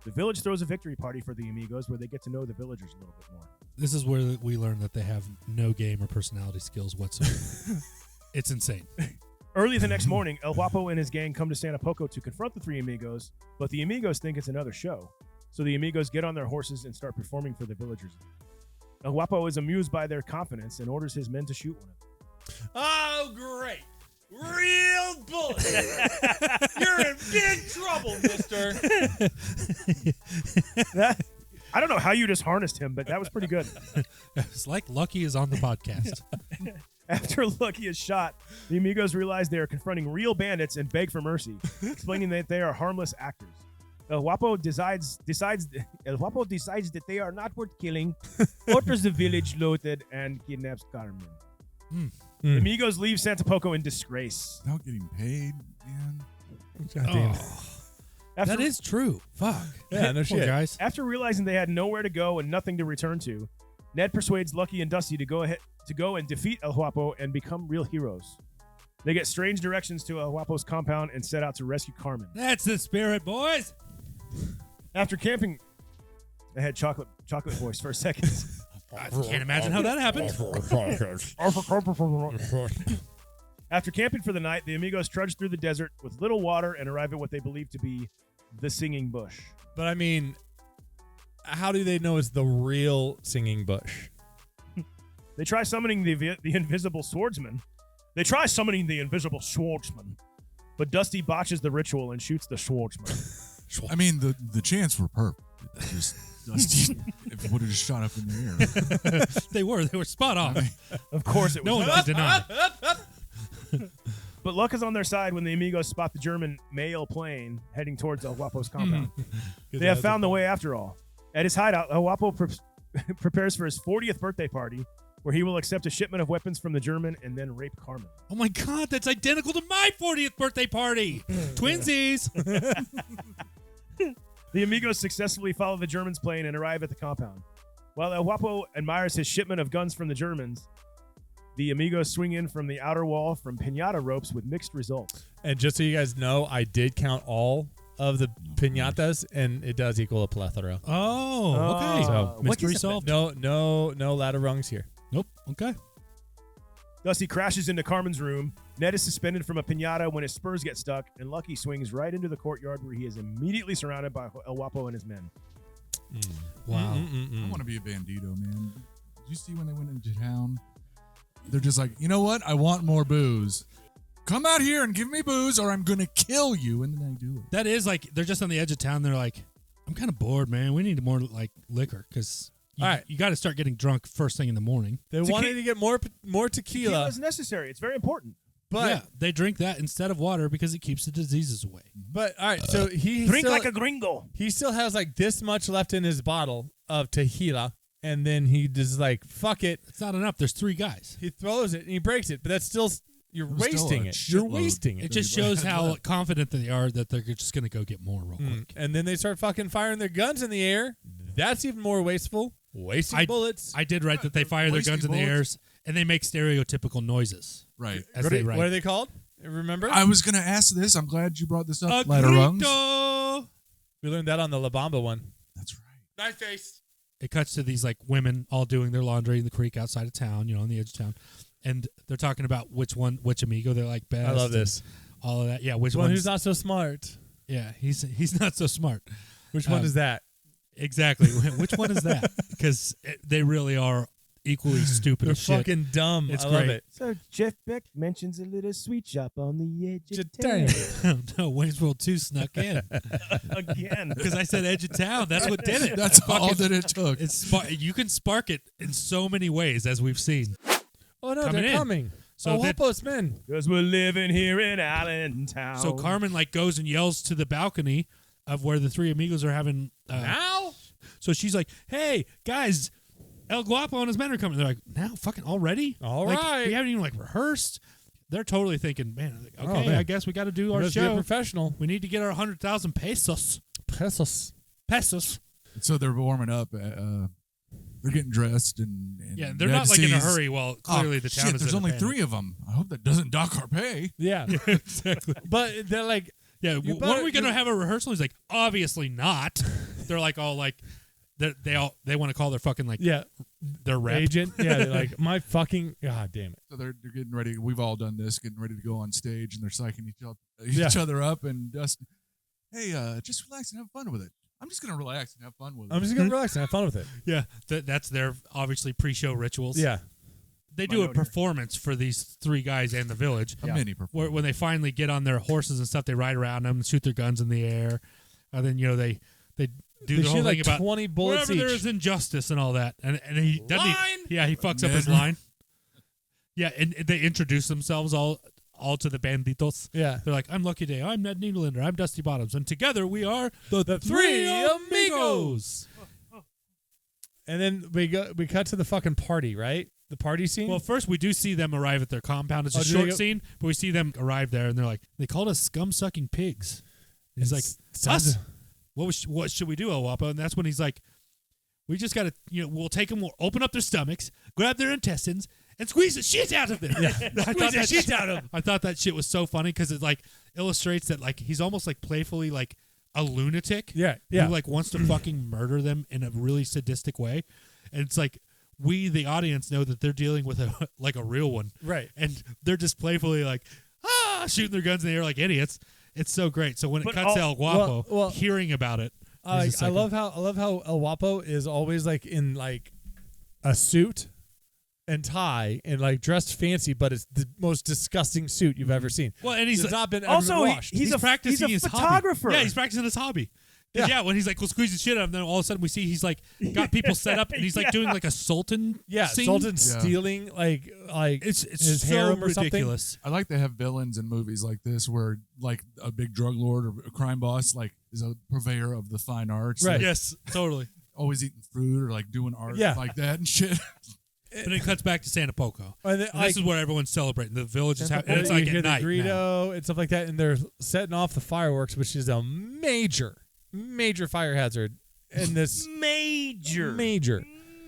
The village throws a victory party for the Amigos where they get to know the villagers a little bit more. This is where we learn that they have no game or personality skills whatsoever. It's insane. Early the next morning, El Guapo and his gang come to Santa Poco to confront the 3 Amigos, but the Amigos think it's another show. So the Amigos get on their horses and start performing for the villagers. El Guapo is amused by their confidence and orders his men to shoot one of them. Oh, great. Real bullet. You're in big trouble, mister. I don't know how you just harnessed him, but that was pretty good. It's like Lucky is on the podcast. After Lucky is shot, the Amigos realize they are confronting real bandits and beg for mercy, explaining that they are harmless actors. El Guapo decides that they are not worth killing, orders the village looted, and kidnaps Carmen. The Amigos leave Santa Poco in disgrace. Without getting paid, man. God damn. That is true. Fuck. Yeah, no shit. Guys. After realizing they had nowhere to go and nothing to return to, Ned persuades Lucky and Dusty to go and defeat El Guapo and become real heroes. They get strange directions to El Guapo's compound and set out to rescue Carmen. That's the spirit, boys. After camping, I had chocolate voice for a second. I can't imagine how that happened. After camping for the night, the Amigos trudge through the desert with little water and arrive at what they believe to be the Singing Bush. But I mean, how do they know it's the real Singing Bush? They try summoning the invisible swordsman. But Dusty botches the ritual and shoots the swordsman. I mean, the chants were perfect. It's just Dusty if it would have just shot up in the air. They were spot on. Of course it was. No one can deny. But luck is on their side when the Amigos spot the German mail plane heading towards El Guapo's compound. They have found the way after all. At his hideout, El Guapo prepares for his 40th birthday party, where he will accept a shipment of weapons from the German and then rape Carmen. Oh my God, that's identical to my 40th birthday party. Twinsies. The Amigos successfully follow the Germans' plane and arrive at the compound. While El Guapo admires his shipment of guns from the Germans, the Amigos swing in from the outer wall from piñata ropes with mixed results. And just so you guys know, I did count all of the piñatas, and it does equal a plethora. Oh, okay. So mystery solved. No ladder rungs here. Nope. Okay. Dusty crashes into Carmen's room. Ned is suspended from a piñata when his spurs get stuck, and Lucky swings right into the courtyard where he is immediately surrounded by El Guapo and his men. Wow. I want to be a bandito, man. Did you see when they went into town? They're just like, you know what? I want more booze. Come out here and give me booze or I'm going to kill you. And then they do it. That is like, they're just on the edge of town. They're like, I'm kind of bored, man. We need more like liquor because you got to start getting drunk first thing in the morning. They wanted to get more tequila. Tequila is necessary. It's very important. But yeah, they drink that instead of water because it keeps the diseases away. But all right, so he drink still, like a gringo. He still has like this much left in his bottle of tequila, and then he just like, fuck it. It's not enough. There's 3 guys. He throws it and he breaks it, but that's still you're wasting it. You're wasting it. It just shows how confident they are that they're just going to go get more real quick. And then they start fucking firing their guns in the air. That's even more wasteful. Wasting bullets. I did write that they fire their guns in the air and they make stereotypical noises. Right. What are they called? Remember? I was going to ask this. I'm glad you brought this up. A Ladder rungs. We learned that on the La Bamba one. That's right. Nice face. It cuts to these like women all doing their laundry in the creek outside of town, on the edge of town. And they're talking about which amigo they like best. I love this. All of that. Yeah. Which one who's not so smart. Yeah. He's not so smart. Which one is that? Exactly. Which one is that? Because they really are equally stupid They're as shit. fucking dumb. It's I love great. it. So Jeff Beck mentions a little sweet shop on the edge of Dang. town. No, Wayne's World 2 snuck in. Again. Because I said edge of town. That's what did it. That's all that it took. You can spark it in so many ways, as we've seen. Oh no, Coming they're in. coming. So So Wapo's men. Because we're living here in Allentown. So Carmen like goes and yells to the balcony of where the three amigos are having Now? So she's like, "Hey guys, El Guapo and his men are coming." They're like, "Now, fucking already? All like, right. we haven't even like rehearsed." They're totally thinking, "Man, okay, Oh, man. I guess we got to do our Let's get show. professional. We need to get our 100,000 pesos." Pesos. So they're warming up. They're getting dressed and Yeah, they're Ned not like in a sees, hurry. Well, clearly the town shit, is. there's in a only panic. 3 of them. I hope that doesn't dock our pay. Yeah. Exactly. But they're like, Yeah, You when better- are we going to have a rehearsal? He's like, obviously not. They're like all like, they want to call their fucking like yeah, their rep. agent. Yeah, they're like, my fucking, god damn it. So they're getting ready. We've all done this, getting ready to go on stage, and they're psyching each Yeah. other up. And Dustin, hey, just relax and have fun with it. I'm just gonna relax and have fun with it. I'm just going to relax and have fun with it. Yeah, that's their obviously pre-show rituals. Yeah. They do a performance for these 3 guys and the village. a mini performance. Where when they finally get on their horses and stuff, they ride around them, shoot their guns in the air, and then they do They the whole shoot thing like about 20 bullets wherever there each. is injustice and all that. And he doesn't. Line! He fucks up his line. Yeah, and they introduce themselves all to the banditos. Yeah. They're like, "I'm Lucky Day. I'm Ned Needlander. I'm Dusty Bottoms, and together we are The Three Amigos. And then we cut to the fucking party, right? The party scene? Well, first we do see them arrive at their compound. It's a Oh, do they short go- scene, but we see them arrive there, and they're like, they called us scum-sucking pigs. He's like, sounds- us? What should we do, El Guapo? And that's when he's like, we just got to, we'll take them, we'll open up their stomachs, grab their intestines, and squeeze the shit out of them. Squeeze the shit out of them. I thought that shit was so funny because it like illustrates that like he's almost like playfully like a lunatic. Yeah, yeah. Who like wants to fucking murder them in a really sadistic way. And it's like we, the audience, know that they're dealing with a like a real one. Right. And they're just playfully like, shooting their guns in the air like idiots. It's so great. So when it But cuts to El Guapo, well, hearing about it, I he's just like, love how El Guapo is always like in like a suit and tie and like dressed fancy, but it's the most disgusting suit you've ever seen. Well, and he's It's not been also ever washed. he's practicing he's a his photographer. hobby. Yeah, he's practicing his hobby. Yeah, when he's like, we'll squeeze the shit out of them, then all of a sudden we see he's like got people set up and he's like doing like a sultan. scene. Sultan stealing like it's his so harem or something. ridiculous. I like to have villains in movies like this where like a big drug lord or a crime boss like is a purveyor of the fine arts. Right. like, Yes, totally. always eating fruit or like doing art Yeah. like that and shit. But it cuts back to Santa Poco. And then, And this is where everyone's celebrating. The village is having, and it's you like hear at the night now. Greedo and stuff like that, and they're setting off the fireworks, which is a major fire hazard in this major.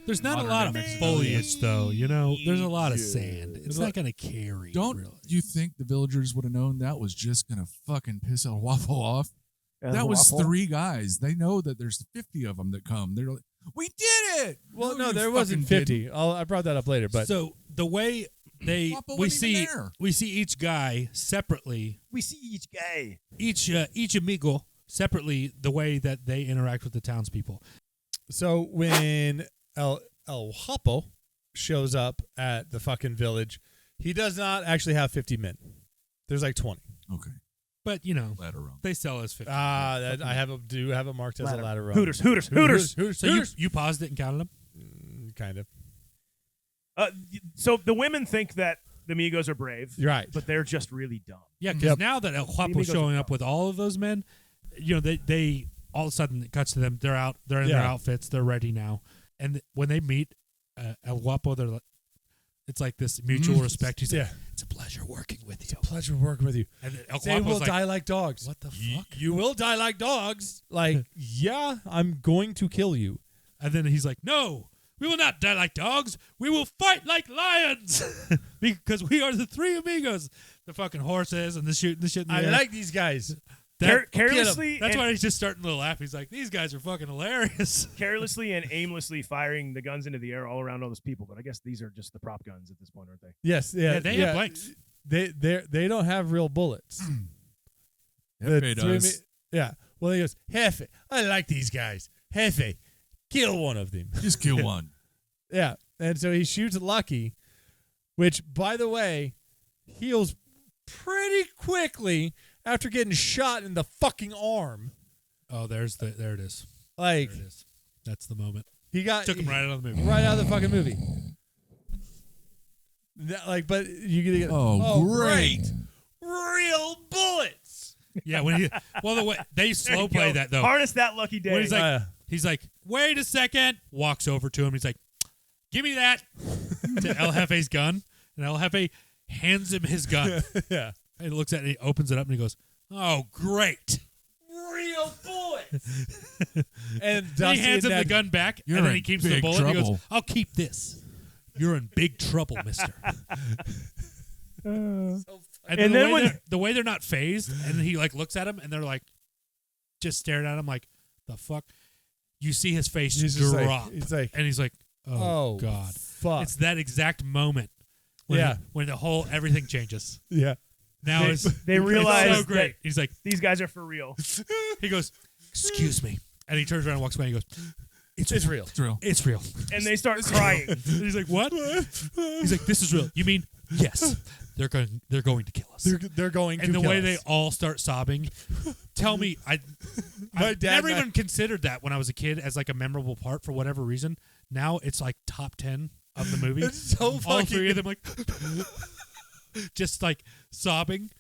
There's not a Modern lot of day foliage, though. There's a lot of sand. It's not going to carry. Don't really. you think the villagers would have known that was just gonna fucking piss El Waffle off? El That was Guapo? 3 guys. They know that there's 50 of them that come. They're like, we did it. Well, no, you there wasn't fucking 50. didn't. I brought that up later, but So the way Guapo wasn't even there. we see each guy separately, We see each guy. each amigo separately, the way that they interact with the townspeople. so when El Guapo shows up at the fucking village, he does not actually have 50 men. There's like 20. Okay. But Ladder rung. they sell us 50. I do have it marked as Ladder. a ladder rung. Hooters. So you paused it and counted them. Kind of. So the women think that the Amigos are brave, You're right. but they're just really dumb. Yeah, because Yep. now that El Guapo's Amigos are showing up dumb. with all of those men, they all of a sudden it cuts to them. They're out. They're in their Yeah. outfits. They're ready now. And when they meet El Guapo, they're like, it's like this mutual respect. He's like, it's a pleasure working with you. Pleasure working with you. And then El They Guapo's will like, die like dogs. what the fuck? You will die like dogs. Like, yeah, I'm going to kill you. And then he's like, no, we will not die like dogs. We will fight like lions because we are the 3 amigos. The fucking horses and the shooting the shit in the I air. like these guys. Carelessly, That's and, why he's just starting to laugh. He's like, these guys are fucking hilarious. carelessly and aimlessly firing the guns into the air all around all those people. But I guess these are just the prop guns at this point, aren't they? Yes, They have blanks. They don't have real bullets. Jefe does. Yeah. Well, he goes, Jefe, I like these guys. Jefe, kill one of them. Just kill one. Yeah. And so he shoots Lucky, which, by the way, heals pretty quickly after getting shot in the fucking arm. Oh, there it is. Like, There it is. That's the moment. he got Took him right out of the movie. right out of the fucking movie. But you get Oh, great. real bullets. Yeah, when he the way they slow play Yo, that though. Harness that lucky day. When he's like, wait a second. Walks over to him. He's like, give me that. To El Jefe's gun, and El Jefe hands him his gun. Yeah. And he looks at it. And he opens it up and he goes, "Oh, great, real bullets." And Then he hands him the Ned- gun back, You're and then in he keeps the big bullet. And he goes, trouble. "I'll keep this. You're in big trouble, Mister." And And then when- the way they're not phased, and he like looks at him, and they're like just staring at him like, "The fuck." You see his face He's just like- drop. he's like, and he's like, "Oh, oh, God." fuck. It's that exact moment. When Yeah. when the whole everything changes. Yeah. Now They- it's they it's realize so great. that- He's like, These guys are for real. he goes, "Excuse me," and he turns around and walks away. And he goes, "It's real. It's real. It's real." And they start crying. And he's like, "What?" He's like, "This is real. You mean yes? They're going to kill us." They're going and to the kill way us. they all start sobbing. Tell me, My I dad never and I- even considered that when I was a kid as like a memorable part for whatever reason. Now it's like top 10 of the movie. It's so all fucking- three of them like just like sobbing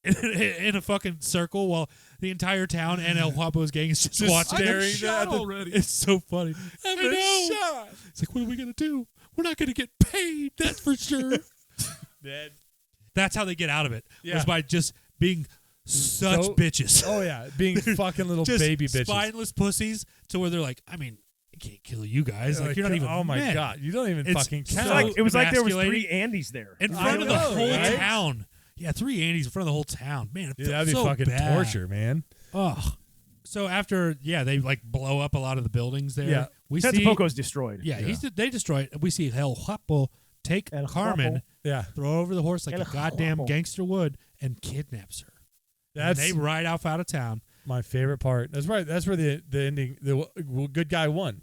in a fucking circle while the entire town and El Guapo's gang is just watching. staring shot at them. already. It's so funny. I've I been know. shot. It's like, what are we gonna do? We're not gonna get paid. That's for sure. Dead. That's how they get out of it. Yeah. Was by just being such So- bitches. Oh yeah, being fucking little Just baby bitches. spineless pussies to where they're like, I mean, I can't kill you guys. Like, you're not even. Oh my men. god, you don't even It's fucking so count. It was like there was emasculating. 3 Andys there. In front of the know, whole right? town. Yeah, 3 Andes in front of the whole town. Man, it Dude, felt that'd be so fucking bad. torture, man. Ugh. So after, they like blow up a lot of the buildings there. Yeah. We see. Poco's destroyed. Yeah, they destroy it. We see El Guapo take El Carmen, Guapo. Yeah, throw over the horse like El a goddamn Guapo. gangster would, and kidnaps her. that's And they ride off out of town. my favorite part. That's right. That's where the ending, the good guy won.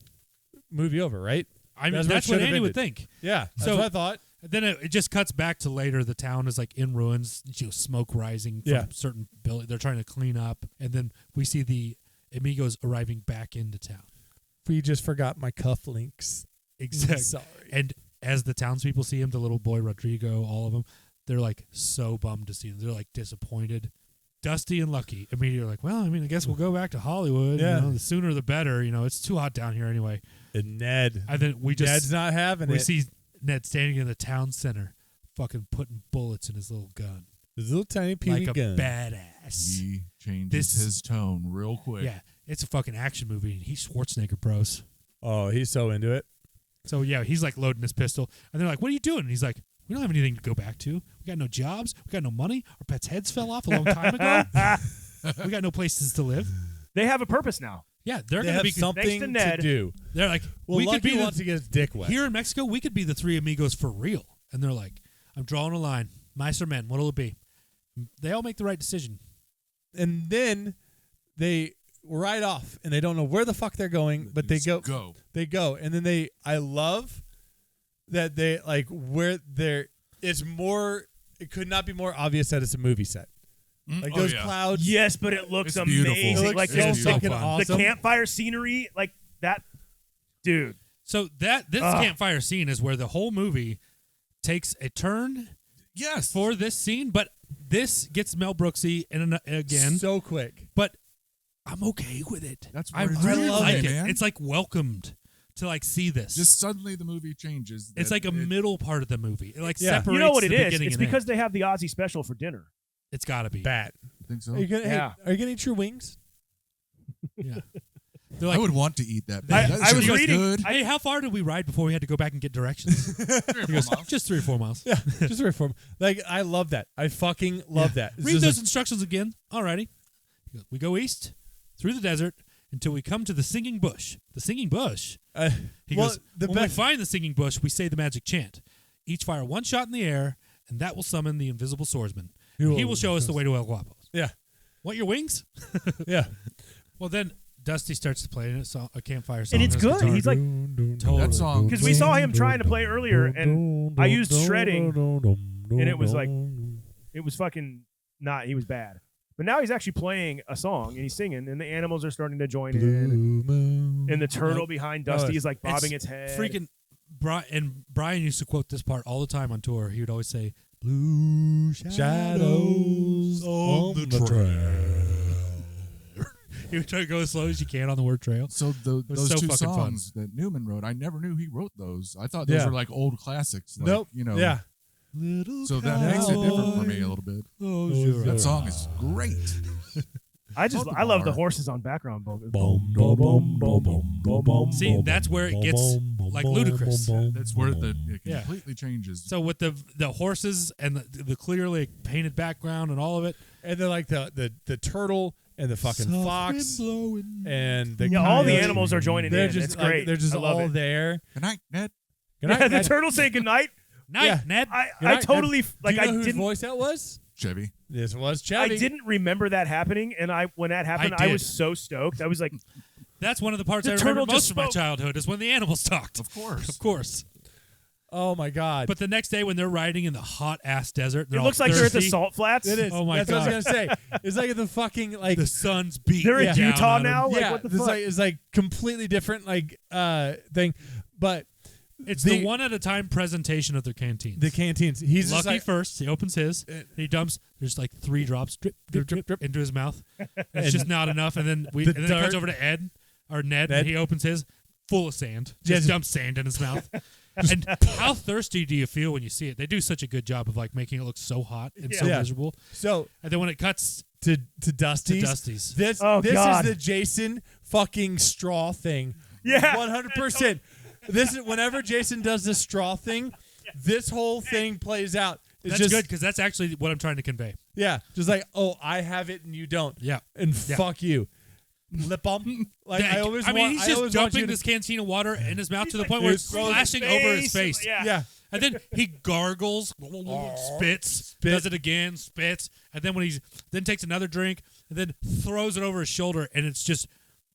Movie over, right? I mean, That's that's, where it what should've Andy would ended. think. Yeah, that's So- what I thought. Then it just cuts back to later. The town is like in ruins. Smoke rising from Yeah. certain buildings. They're trying to clean up, and then we see the Amigos arriving back into town. We just forgot my cufflinks. Exactly. Sorry. And as the townspeople see him, the little boy Rodrigo, all of them, they're like so bummed to see him. They're like disappointed. Dusty and Lucky immediately are like, well, I mean, I guess we'll go back to Hollywood. Yeah. You know, the sooner the better. You know, it's too hot down here anyway. And Ned. And then we just Ned's not having we it. see Ned standing in the town center, fucking putting bullets in his little gun. His little tiny peewee Like a gun. badass. He changes This- his tone real quick. Yeah, it's a fucking action movie. He's Schwarzenegger Bros. Oh, he's so into it. So yeah, he's like loading his pistol, and they're like, "What are you doing?" And he's like, "We don't have anything to go back to. We got no jobs. We got no money. Our pets' heads fell off a long time ago. We got no places to live." They have a purpose now. Yeah, they're They gonna have be something to Ned. do. They're like, Well, we Lucky could be wants to get his dick wet. here in Mexico. We could be the 3 Amigos for real. And they're like, "I'm drawing a line. Mice or men? What'll it be?" They all make the right decision. And then they ride off, and they don't know where the fuck they're going, but they Just go. They go, and then I love that they like where they're. It's more. It could not be more obvious that it's a movie set. Like those clouds. Yes, but it looks It's beautiful. amazing. It looks like so the, fucking the awesome. campfire scenery, like that, dude. So this campfire scene is where the whole movie takes a turn. Yes. For this scene, but this gets Mel Brooksy again so quick. But I'm okay with it. That's I what it's really about, like it. man. It's like welcomed to like see this. Just suddenly the movie changes. It's like a middle part of the movie. It like Yeah. separates. You know what it the is? beginning It's and because end. they have the Aussie special for dinner. It's got to be. Bat. I think so. Are you gonna? Yeah. Hey, are you gonna eat your wings? Yeah. I would want to eat that. I That was shit reading- Good. Hey, how far did we ride before we had to go back and get directions? He goes, just 3 or 4 miles. Yeah, just a reform. Like I love that. I fucking love that. It's Read just those like- instructions again. Alrighty. He goes, we go east through the desert until we come to the singing bush. The singing bush. He well, goes, the when we best. find the singing bush, we say the magic chant. Each fire 1 shot in the air, and that will summon the invisible swordsman. He will show us the way to El Guapo. Yeah, Want your wings? yeah. Well, then Dusty starts to play a campfire song. And it's his good. guitar. He's like, Totally. That song. because we saw him trying to play earlier, and I used shredding, and it was like, it was fucking not. He was bad. But now he's actually playing a song and he's singing, and the animals are starting to join in. And the turtle behind Dusty is like bobbing its head. Freaking and Brian used to quote this part all the time on tour. He would always say, "Blue shadows on the trail." He would try to go as slow as you can on the word trail. So those so two fucking songs that Newman wrote, I never knew he wrote those. I thought those were like old classics. Like, Nope. You know. Yeah. So that makes it different for me a little bit. That song is great. I love the horses on background vocals. See, that's where it gets like ludicrous. That's where it completely changes. So with the horses and the clearly painted background and all of it, and then like the turtle and the fucking fox and the all the animals are joining they're in. Just, it's great. They're just all there. Good night, Ned. Good night, The turtle saying good night. Ned. I totally like. Do you know I whose didn't. voice that was? Chevy. This was Chevy. I didn't remember that happening, and when that happened, I was so stoked. I was like, that's one of the parts The I remember turtle most just of my spoke. childhood is when the animals talked. Of course. Of course. Oh my god! But the next day when they're riding in the hot ass desert, it looks like they're at the salt flats. It is. Oh my That's god! what I was gonna say. It's like the fucking like the sun's beat. They're in down Utah on 'em. now. Like, yeah, what the it's fuck? like it's like completely different like thing, but It's the one at a time presentation of their canteens. the canteens. He's just Lucky like, first. He opens his. He dumps. There's like 3 drops, drip, drip, drip, drip into his mouth. It's just not enough. And then The and then it dirt- comes over to Ned, and he opens his full of sand. Yeah, Just just- dumps sand in his mouth. And how thirsty do you feel when you see it? They do such a good job of like making it look so hot and so Yeah. miserable. So And then when it cuts to Dusty's. Dusty's. This God. is the Jason fucking straw thing. Yeah. 100%. This is whenever Jason does this straw thing, this whole thing plays out. It's That's just good because that's actually what I'm trying to convey. Yeah, just like, oh, I have it and you don't. Yeah. And Yeah. fuck you. Lip bump. Like I always want, he's I just always want you dumping to- this canteen of water in his mouth to the like point where it's throws splashing over his face. Yeah. And then he gargles, spits, does it again, spits, and then when he then takes another drink and then throws it over his shoulder, and it's just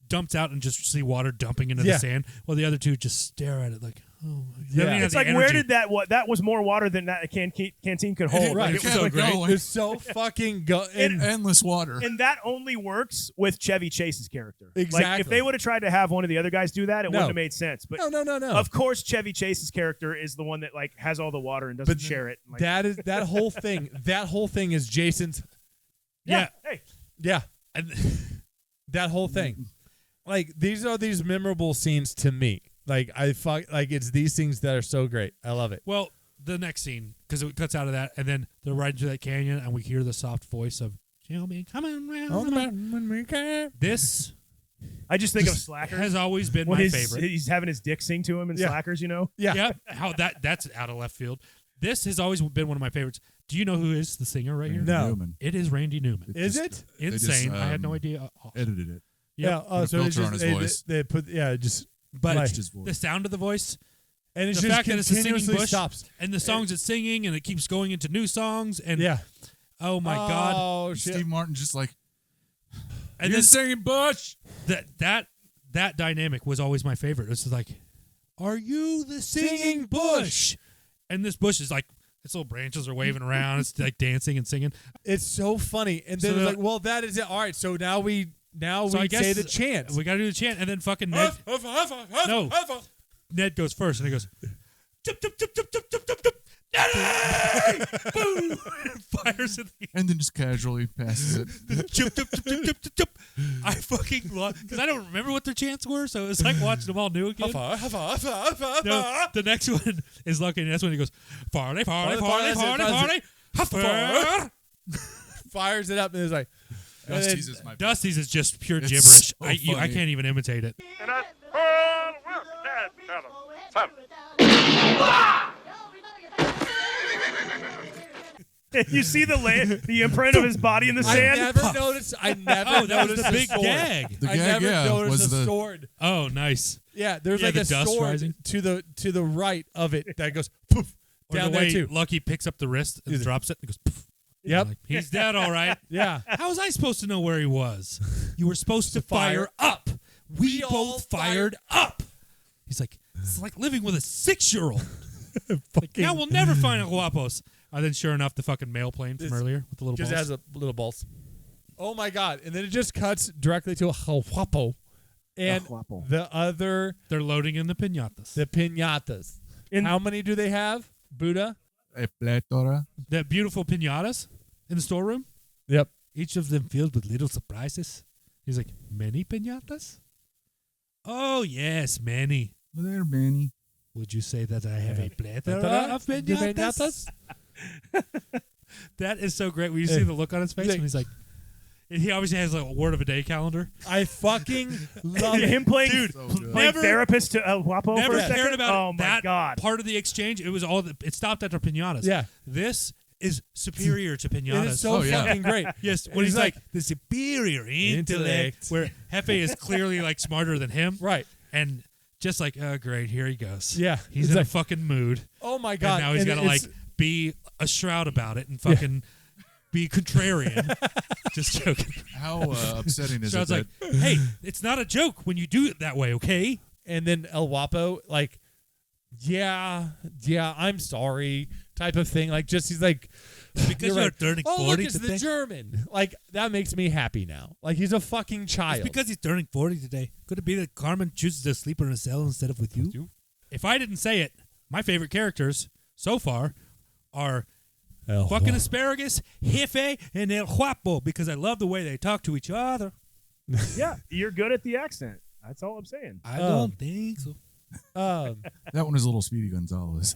dumped out and just see water dumping into the sand. While the other two just stare at it like, oh my god. Yeah. It's like, where did that was more water than that canteen could hold. Right. Like, It it was so like, great. no. It's so fucking and Endless water. and that only works with Chevy Chase's character. Like, if Exactly. they would have tried to have one of the other guys do that, it No. wouldn't have made sense. But no. of course, Chevy Chase's character is the one that like has all the water and doesn't But share it. Like, that whole thing. That whole thing is Jason's. yeah. Hey, Yeah. And that whole thing. Like these are these memorable scenes to me. Like it's these things that are so great. I love it. Well, the next scene, because it cuts out of that, and then they're riding through that canyon, and we hear the soft voice of Shelby coming round. This I just think of Slackers. has always been when my favorite. He's having his dick sing to him in Yeah. Slackers, you know? Yeah. Yeah, how that's out of left field. This has always been one of my favorites. Do you know who is the singer right here? No. Newman. It is Randy Newman. Is it? They just, Insane. I had no idea. Edited it. Yeah. Oh, Put a so it's filter on just his voice. they put just But like, his voice. the sound of the voice, and it's the just fact that it's a singing continuously bush, stops. and the songs it's singing, and it keeps going into new songs, and Yeah. oh my god, Oh shit. Steve Martin just like, and you're then singing Bush. that dynamic was always my favorite. It's like, are you the singing bush? And this bush is like, its little branches are waving around. It's like dancing and singing. It's so funny. And then So it's the- like, well, that is it. All right, so now we So I guess say the chant. We got to do the chant, and then fucking Ned. No. Ned goes first, and he goes, "Tup, tup, tup, tup, tup, tup, tup, tup, Neddy!" Boom! And fires at the And then just casually passes it. Chup, chup, chup, chup, chup, chup, chup. I fucking love because I don't remember what their chants were, so it's like watching them all new again. No, the next one is Lucky, and that's when he goes, farley, farley, farley, farley, farley, huffer. Fires it up, and it's like, Dusty's is my favorite. Dusty's is just pure It's gibberish. so I funny. can't even imitate it. You see the imprint of his body in the sand? I never noticed. Oh, that was the big sword. gag. The I gag, never yeah, noticed was the the sword. Oh, nice. Yeah, there's Yeah, like the a dust sword rising. to the right of it that goes poof Or down the there way too. Lucky picks up the wrist and drops it and goes, poof. Yep. Like, he's dead, all right. Yeah. How was I supposed to know where he was? You were supposed to fire up. We both fired up. He's like, it's like living with a 6-year-old. Like, now we'll never find El Guapos. And then, sure enough, the fucking mail plane from earlier with the little balls. Just has a little balls. Oh my god! And then it just cuts directly to a Guapo, and the other. They're loading in the piñatas. The piñatas. How many do they have, Buddah? A plethora. The beautiful piñatas in the storeroom. Yep. Each of them filled with little surprises. He's like, many piñatas? Oh, yes, many. There, many. Would you say that I have a plethora of piñatas? That is so great. When you see the look on his face when he's like, he obviously has like a word of a day calendar. I fucking love him playing, playing therapist to El Guapo never for a second. cared about oh my that god! Part of the exchange, it was all. It stopped at their piñatas. Yeah, this is superior to piñatas. It is so fucking great. Yes, when he's like the superior intellect, where Jefe is clearly like smarter than him, right? And just like, oh great, here he goes. Yeah, he's in a fucking mood. Oh my god! And now he's got to like be a shroud about it and fucking. Be contrarian. Just joking. How upsetting is it? Like, hey, it's not a joke when you do it that way, okay? And then El Guapo, like, yeah, I'm sorry, type of thing. Like, just he's like, because you're turning 40 look, it's today. the German. Like, that makes me happy now. Like, he's a fucking child. It's because he's turning 40 today. Could it be that Carmen chooses to sleep in a cell instead of with you? If I didn't say it, my favorite characters so far are fucking asparagus, Jefe, and El Guapo, because I love the way they talk to each other. Yeah, you're good at the accent. That's all I'm saying. I don't think so. That one is a little Speedy Gonzalez.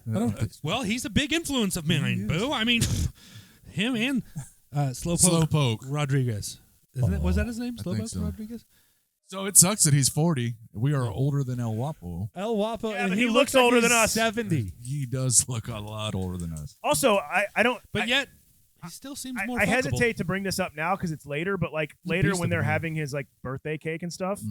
Well, he's a big influence of mine, boo. I mean, him and Slowpoke Rodriguez. Isn't it? Was that his name? Slowpoke Rodriguez? So it sucks that he's 40. We are older than El Guapo. El Guapo, Yeah, and but he he looks looks older like than he's us. 70. He does look a lot older than us. Also, I don't. But yet, he still seems more I fuckable. hesitate to bring this up now because it's later. But like later when they're having his like birthday cake and stuff,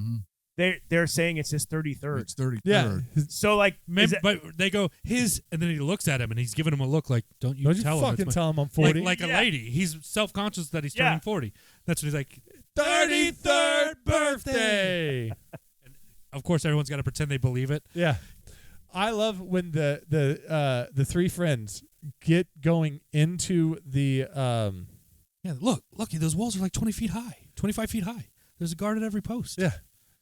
they're saying it's his 33rd. It's 33rd. Yeah. So like, Maybe, but they go his, and then he looks at him and he's giving him a look like, "Don't you tell him?" fucking it's tell him I'm 40. Like a lady. He's self-conscious that he's Yeah. turning 40. That's what he's like. 33rd birthday. Of course, everyone's got to pretend they believe it. Yeah. I love when the three friends get going into the Yeah, look, those walls are like 20 feet high, 25 feet high. There's a guard at every post. Yeah.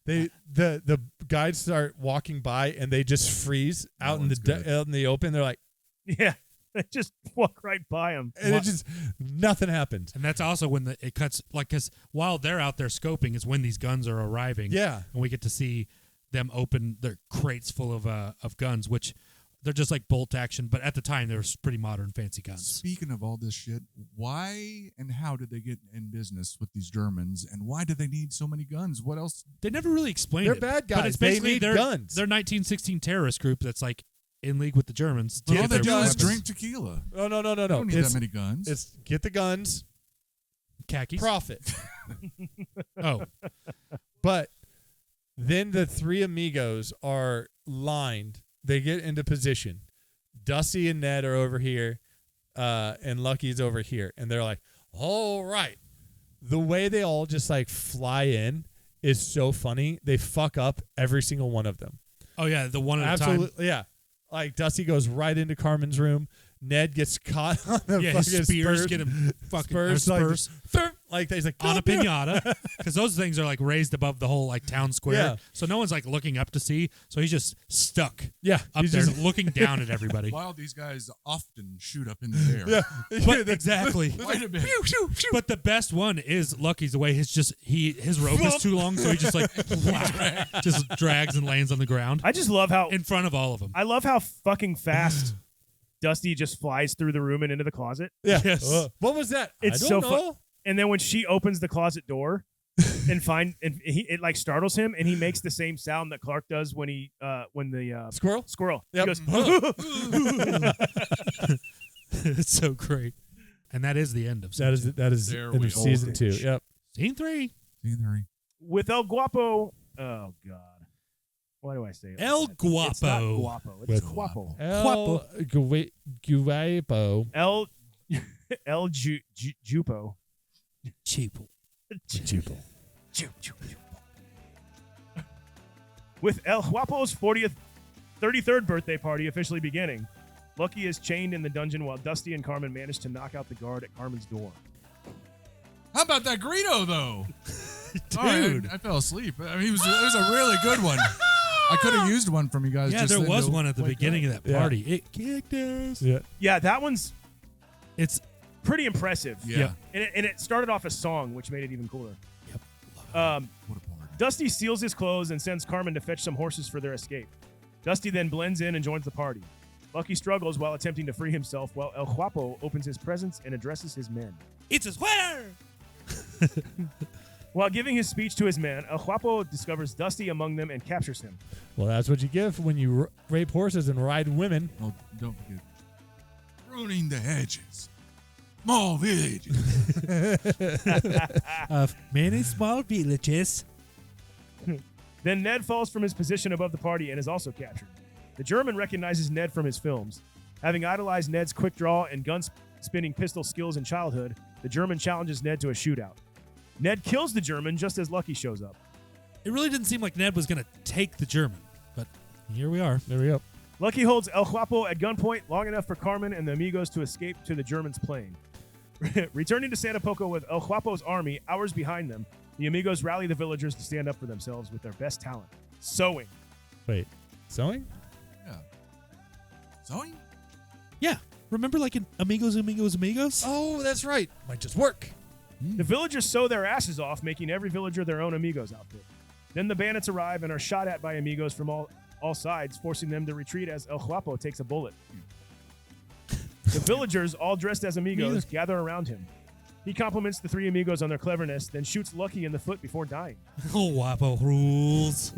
The guides start walking by and they just freeze out in the open. They're like, yeah, they just walk right by him, and it just nothing happens. And that's also when it cuts, like, because while they're out there scoping is when these guns are arriving. Yeah. And we get to see them open their crates full of guns, which they're just like bolt action, but at the time they were pretty modern, fancy guns. Speaking of all this shit, why and how did they get in business with these Germans, and why do they need so many guns? What else? They never really explained They're it. bad guys. But it's They basically need they're guns. They're 1916 terrorist group that's like in league with the Germans. All get they their do is weapons. drink tequila. No. They don't need that many guns. It's get the guns, khakis. profit. Oh, But then the three amigos are lined. They get into position. Dusty and Ned are over here, and Lucky's over here. And they're like, all right. The way they all just like fly in is so funny. They fuck up every single one of them. oh yeah, the one at a time. Absolutely, yeah. Like Dusty goes right into Carmen's room. Ned gets caught on the Yeah, fucking his spears spurs. get him fucking Spurs, like he's like on a "Come here." pinata, because those things are like raised above the whole like town square. Yeah. So no one's like looking up to see. So he's just stuck. Yeah, up he's there just- looking down at everybody. While these guys often shoot up in the air. Yeah, But exactly. Wait a minute. But the best one is Lucky's the way his rope is too long, so he just like just drags and lands on the ground I just love how in front of all of them. I love how fucking fast Dusty just flies through the room and into the closet. Yeah. Yes. What was that? It's I so don't fun. know. And then when she opens the closet door and it like startles him, and he makes the same sound that Clark does when the Squirrel. He Yep. goes, It's so great. And that is the end of That is There in we season hold 2. it. Yep. Scene 3. Scene 3. with El Guapo. Oh God, why do I say it? El like that? It's not Guapo. Guapo. It's With Guapo. El Guapo. El Jupo. Cheapo. Jupo. With El Guapo's 33rd birthday party officially beginning, Lucky is chained in the dungeon while Dusty and Carmen manage to knock out the guard at Carmen's door. How about that Greedo, though? Dude. I fell asleep. I mean, it was a really good one. I could have used one from you guys. Yeah, just there then was to one at the wake beginning up. of that party. It kicked us. Yeah. Yeah, that one's It's pretty impressive. Yeah. And it started off a song, which made it even cooler. Yep. What a party. Dusty steals his clothes and sends Carmen to fetch some horses for their escape. Dusty then blends in and joins the party. Lucky struggles while attempting to free himself, while El Guapo opens his presents and addresses his men. It's a sweater. While giving his speech to his men, El Guapo discovers Dusty among them and captures him. Well, that's what you give when you rape horses and ride women. Oh, don't forget. Pruning the hedges. Small villages. Of many small villages. Then Ned falls from his position above the party and is also captured. The German recognizes Ned from his films. Having idolized Ned's quick draw and gun-spinning pistol skills in childhood, the German challenges Ned to a shootout. Ned kills the German just as Lucky shows up. It really didn't seem like Ned was going to take the German, but here we are. There we go. Lucky holds El Guapo at gunpoint long enough for Carmen and the Amigos to escape to the German's plane. Returning to Santa Poco with El Guapo's army hours behind them, the Amigos rally the villagers to stand up for themselves with their best talent, sewing. Wait, sewing? Yeah. Sewing? Yeah. Remember like in Amigos? Oh, that's right. Might just work. The villagers sew their asses off, making every villager their own Amigos outfit. Then the bandits arrive and are shot at by Amigos from all sides, forcing them to retreat as El Guapo takes a bullet. The villagers, all dressed as Amigos, gather around him. He compliments the three Amigos on their cleverness, then shoots Lucky in the foot before dying. Oh, Guapo rules.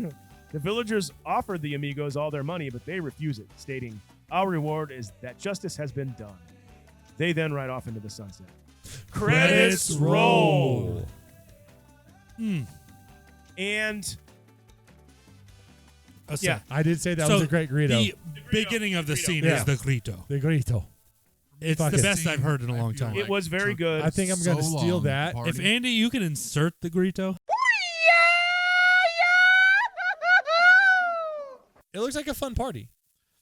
The villagers offer the Amigos all their money, but they refuse it, stating, "Our reward is that justice has been done." They then ride off into the sunset. Credits roll. And yeah, I did say that was a great Greedo. The beginning of the scene Yeah. is the Grito. The Grito. It's Fuck the it. best I've heard in a long time. it was very good. I think I'm going to steal that. If Andy, you can insert the Grito. It looks like a fun party.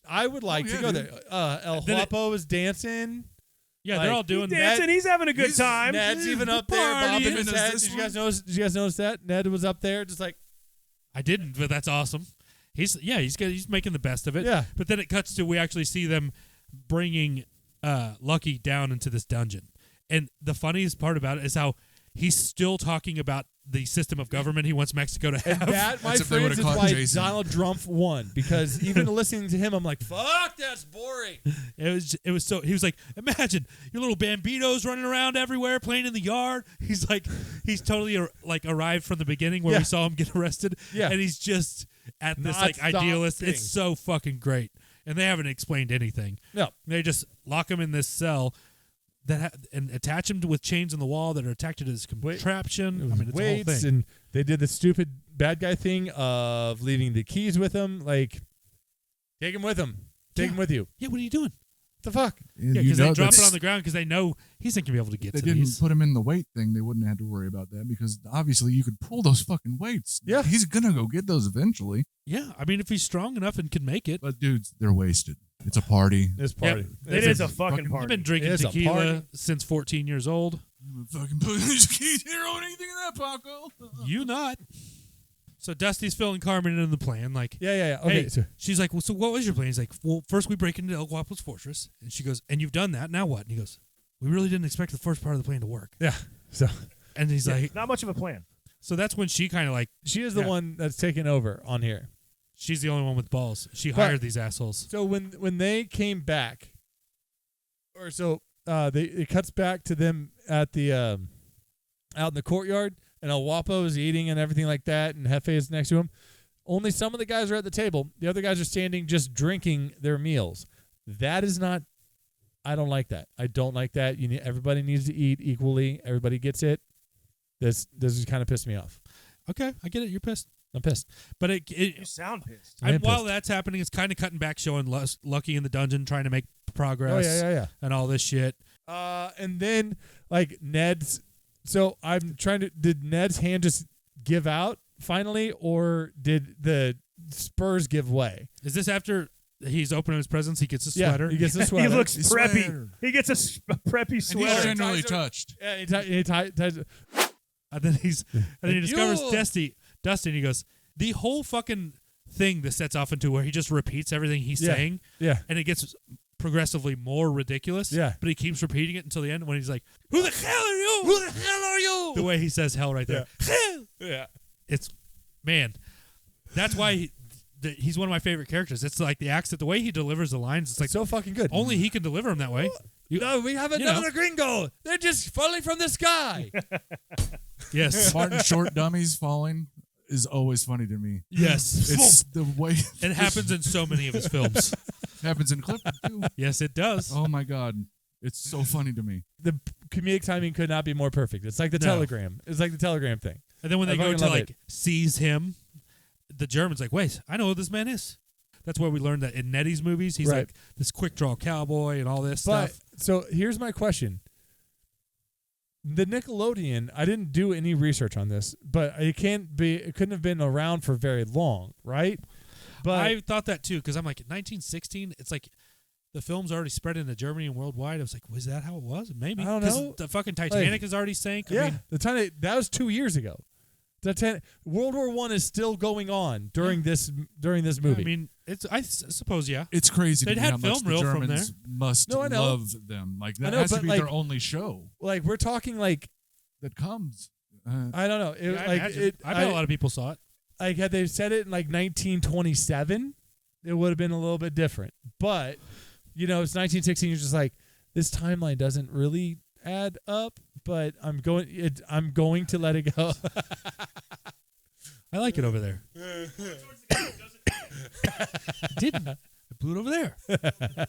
I would like to go there. El Then it- Guapo is dancing. Yeah, they're all doing He's dancing. He's having a good time. Ned's even up there bobbing his head. Did you guys notice that? Ned was up there just like, I didn't, but that's awesome. He's making the best of it. Yeah. But then it cuts to we actually see them bringing Lucky down into this dungeon. And the funniest part about it is how he's still talking about the system of government he wants Mexico to have. and that, my That's if they friends, would've is caught why Jason. Donald Trump won. Because even listening to him, I'm like, fuck, that's boring. It was so he was like, imagine your little Bambinos running around everywhere, playing in the yard. He's totally like arrived from the beginning where Yeah. we saw him get arrested. Yeah. And he's just at this Not like idealist. stopping. It's so fucking great. And they haven't explained anything. No. They just lock him in this cell and attach him with chains in the wall that are attached to his contraption. I mean, it's a whole weights, thing. and they did the stupid bad guy thing of leaving the keys with him. Like, take him with him. Take him with you. Yeah, what are you doing? What the fuck? Yeah, because they drop it on the ground because they know he's not going to be able to get They to didn't these. put him in the weight thing. They wouldn't have to worry about that because obviously you could pull those fucking weights. Yeah. He's going to go get those eventually. Yeah, I mean, if he's strong enough and can make it. But dudes, they're wasted. It's a party. This party. It is a fucking party. I've been drinking It is a tequila party. since 14 years old. You fucking put these keys here on anything in that, Paco. You not. So Dusty's filling Carmen in the plan. Like, Yeah. Okay. hey, so, she's like, well, so what was your plan? He's like, well, first we break into El Guapo's fortress. And she goes, and you've done that. Now what? And he goes, we really didn't expect the first part of the plan to work. yeah. So And he's like, Not much of a plan. so that's when she kind of like, she is the Yeah. one that's taken over on here. she's the only one with balls. She But- hired these assholes. So when they came back, or so it cuts back to them at the out in the courtyard, and El Guapo is eating and everything like that, and Jefe is next to him. Only some of the guys are at the table. The other guys are standing just drinking their meals. That is not. I don't like that. I don't like that. Everybody needs to eat equally. Everybody gets it. This is kind of pissed me off. Okay, I get it. You're pissed. I'm pissed. But You sound pissed. I am while pissed. that's happening, it's kind of cutting back, showing Lucky in the dungeon trying to make progress. Oh yeah. And all this shit. And then like Ned's. So I'm trying to. Did Ned's hand just give out finally, or did the spurs give way. Is this after he's opening his presents? He gets a sweater. Yeah, he gets a sweater. He looks His preppy. sweater. He gets a preppy And he's sweater. genuinely touched. Yeah, he ties And then he discovers You- Dusty, and he goes, the whole fucking thing that sets off into where he just repeats everything he's saying. Yeah. And it gets progressively more ridiculous. Yeah. But he keeps repeating it until the end when he's like, who the hell are you? Who the hell are you? The way he says hell right there. Hell. Yeah. It's, man, that's why he's one of my favorite characters. It's like the accent, the way he delivers the lines. It's like so fucking good. Only he can deliver them that way. No, we have another gringo. They're just falling from the sky. Yes. Martin Short dummies falling is always funny to me. Yes. It's the way It happens in so many of his films. happens in Clifford too. Yes, it does. Oh my god. It's so funny to me. The comedic timing could not be more perfect. It's like the telegram. It's like the telegram thing. And then when they I go fucking to love like it. seize him, the German's like, wait, I know who this man is. That's where we learned that in Nettie's movies, he's Right. like this quick draw cowboy and all this But stuff. so here's my question. The Nickelodeon, I didn't do any research on this, but it couldn't have been around for very long, right? But I thought that too, because I'm like, in 1916, it's like the film's already spread into Germany and worldwide. I was like, was that how it was? Maybe. I don't 'Cause know. The fucking Titanic is already sank. yeah, I mean, the time that was 2 years ago. World War I is still going on during this movie. I mean, I suppose, yeah. It's crazy to They'd me had how much film the reel from Germans must No, I know. love them. Like that I know, has to but, be like- their only show like we're talking like that comes. I don't know. It, Yeah, I like imagine. it, I bet a lot of people saw it. Like had they said it in like 1927, it would have been a little bit different. But it's 1916. You're just like, this timeline doesn't really add up. But I'm going to let it go. I like it over there. Didn't. I blew it over there.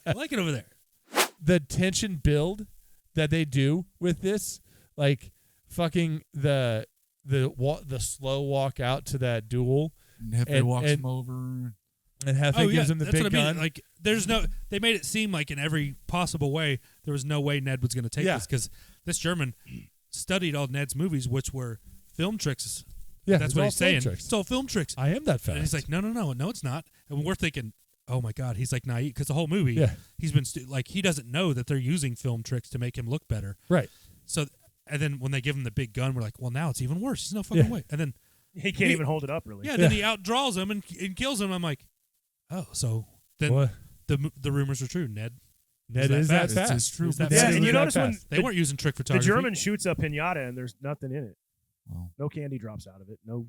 I like it over there. The tension build that they do with this, like fucking the slow walk out to that duel, And Hefe walks him over. and Hefe gives him the that's big what I mean. gun. Like, they made it seem like in every possible way there was no way Ned was going to take this, because this German studied all Ned's movies, which were film tricks. Yeah, that's it's what all he's film saying. tricks. It's all film tricks. I am that fast. And he's like, no, it's not. And we're thinking, oh my God, he's like naive, because the whole movie, he's been he doesn't know that they're using film tricks to make him look better. Right. So, and then when they give him the big gun, we're like, well, now it's even worse. There's no fucking way. And then He can't even hold it up, really. yeah, then he outdraws him and kills him. I'm like, oh, so then What? the rumors are true. Ned is that fast. It's true. He's that Yeah, fast. and you notice when They weren't using trick the photography. German shoots a pinata and there's nothing in it. Well, No candy drops out of it. No.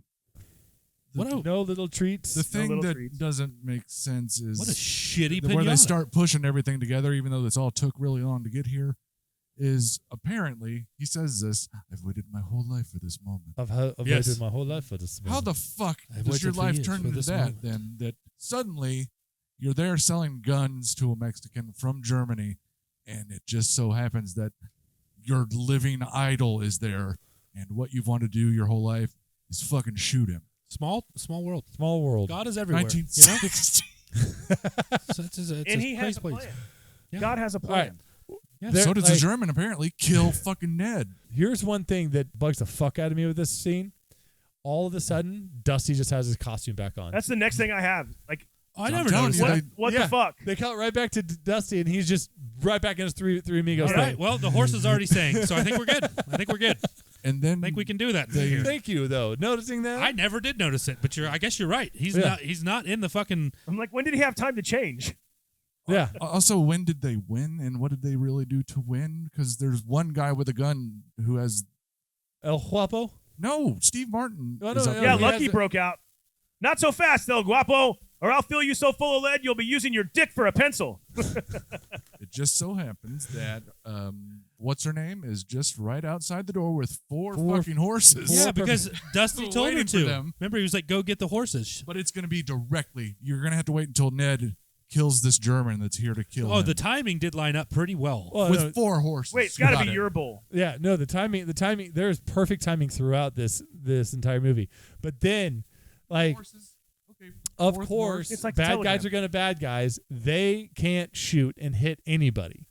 No little treats. the thing little that treats. doesn't make sense is What a shitty where they pinata. start pushing everything together, even though this all took really long to get here. Is apparently he says this. I've waited my whole life for this moment. I've Yes. waited my whole life for this. How the fuck I've does your waited for life years turn for into this that moment. then? That suddenly you're there selling guns to a Mexican from Germany, and it just so happens that your living idol is there, and what you've wanted to do your whole life is fucking shoot him. Small world. Small world. God is everywhere. 1960. So it's And a he has crazy a place. plan. Yeah. God has a All right. plan. Yeah. There- So does like- the German apparently kill fucking Ned. Here's one thing that bugs the fuck out of me with this scene. All of a sudden, Dusty just has his costume back on. That's the next thing I have. Like, I I'm never telling noticed you, that. what Yeah. the fuck? They cut right back to Dusty, and he's just right back in his three amigos All right. thing. Well, the horse is already saying, so I think we're good. I think And then I think we can do that. here. Thank you, though. Noticing that? I never did notice it, but I guess you're right. He's Yeah. not. He's not in the fucking. I'm like, when did he have time to change? yeah. also, when did they win, and what did they really do to win? Because there's one guy with a gun who has El Guapo? no. Steve Martin. Oh, is no, up yeah, Yeah, there. Lucky has a- broke out. Not so fast, El Guapo, or I'll fill you so full of lead you'll be using your dick for a pencil. It just so happens that what's her name is just right outside the door with four fucking horses. Yeah, because Dusty told her Waiting for to. them. Remember, he was like, "Go get the horses." But it's going to be directly. You're going to have to wait until Ned kills this German that's here to kill Oh, him. the timing did line up pretty well. Well, with no, 4 horses. Wait, it's got to Got be it. your bull. yeah, no, the timing, there's perfect timing throughout this entire movie. But then, like, Horses. Okay. of Fourth course, horse. It's like the bad Telegram. guys are going to bad guys. They can't shoot and hit anybody.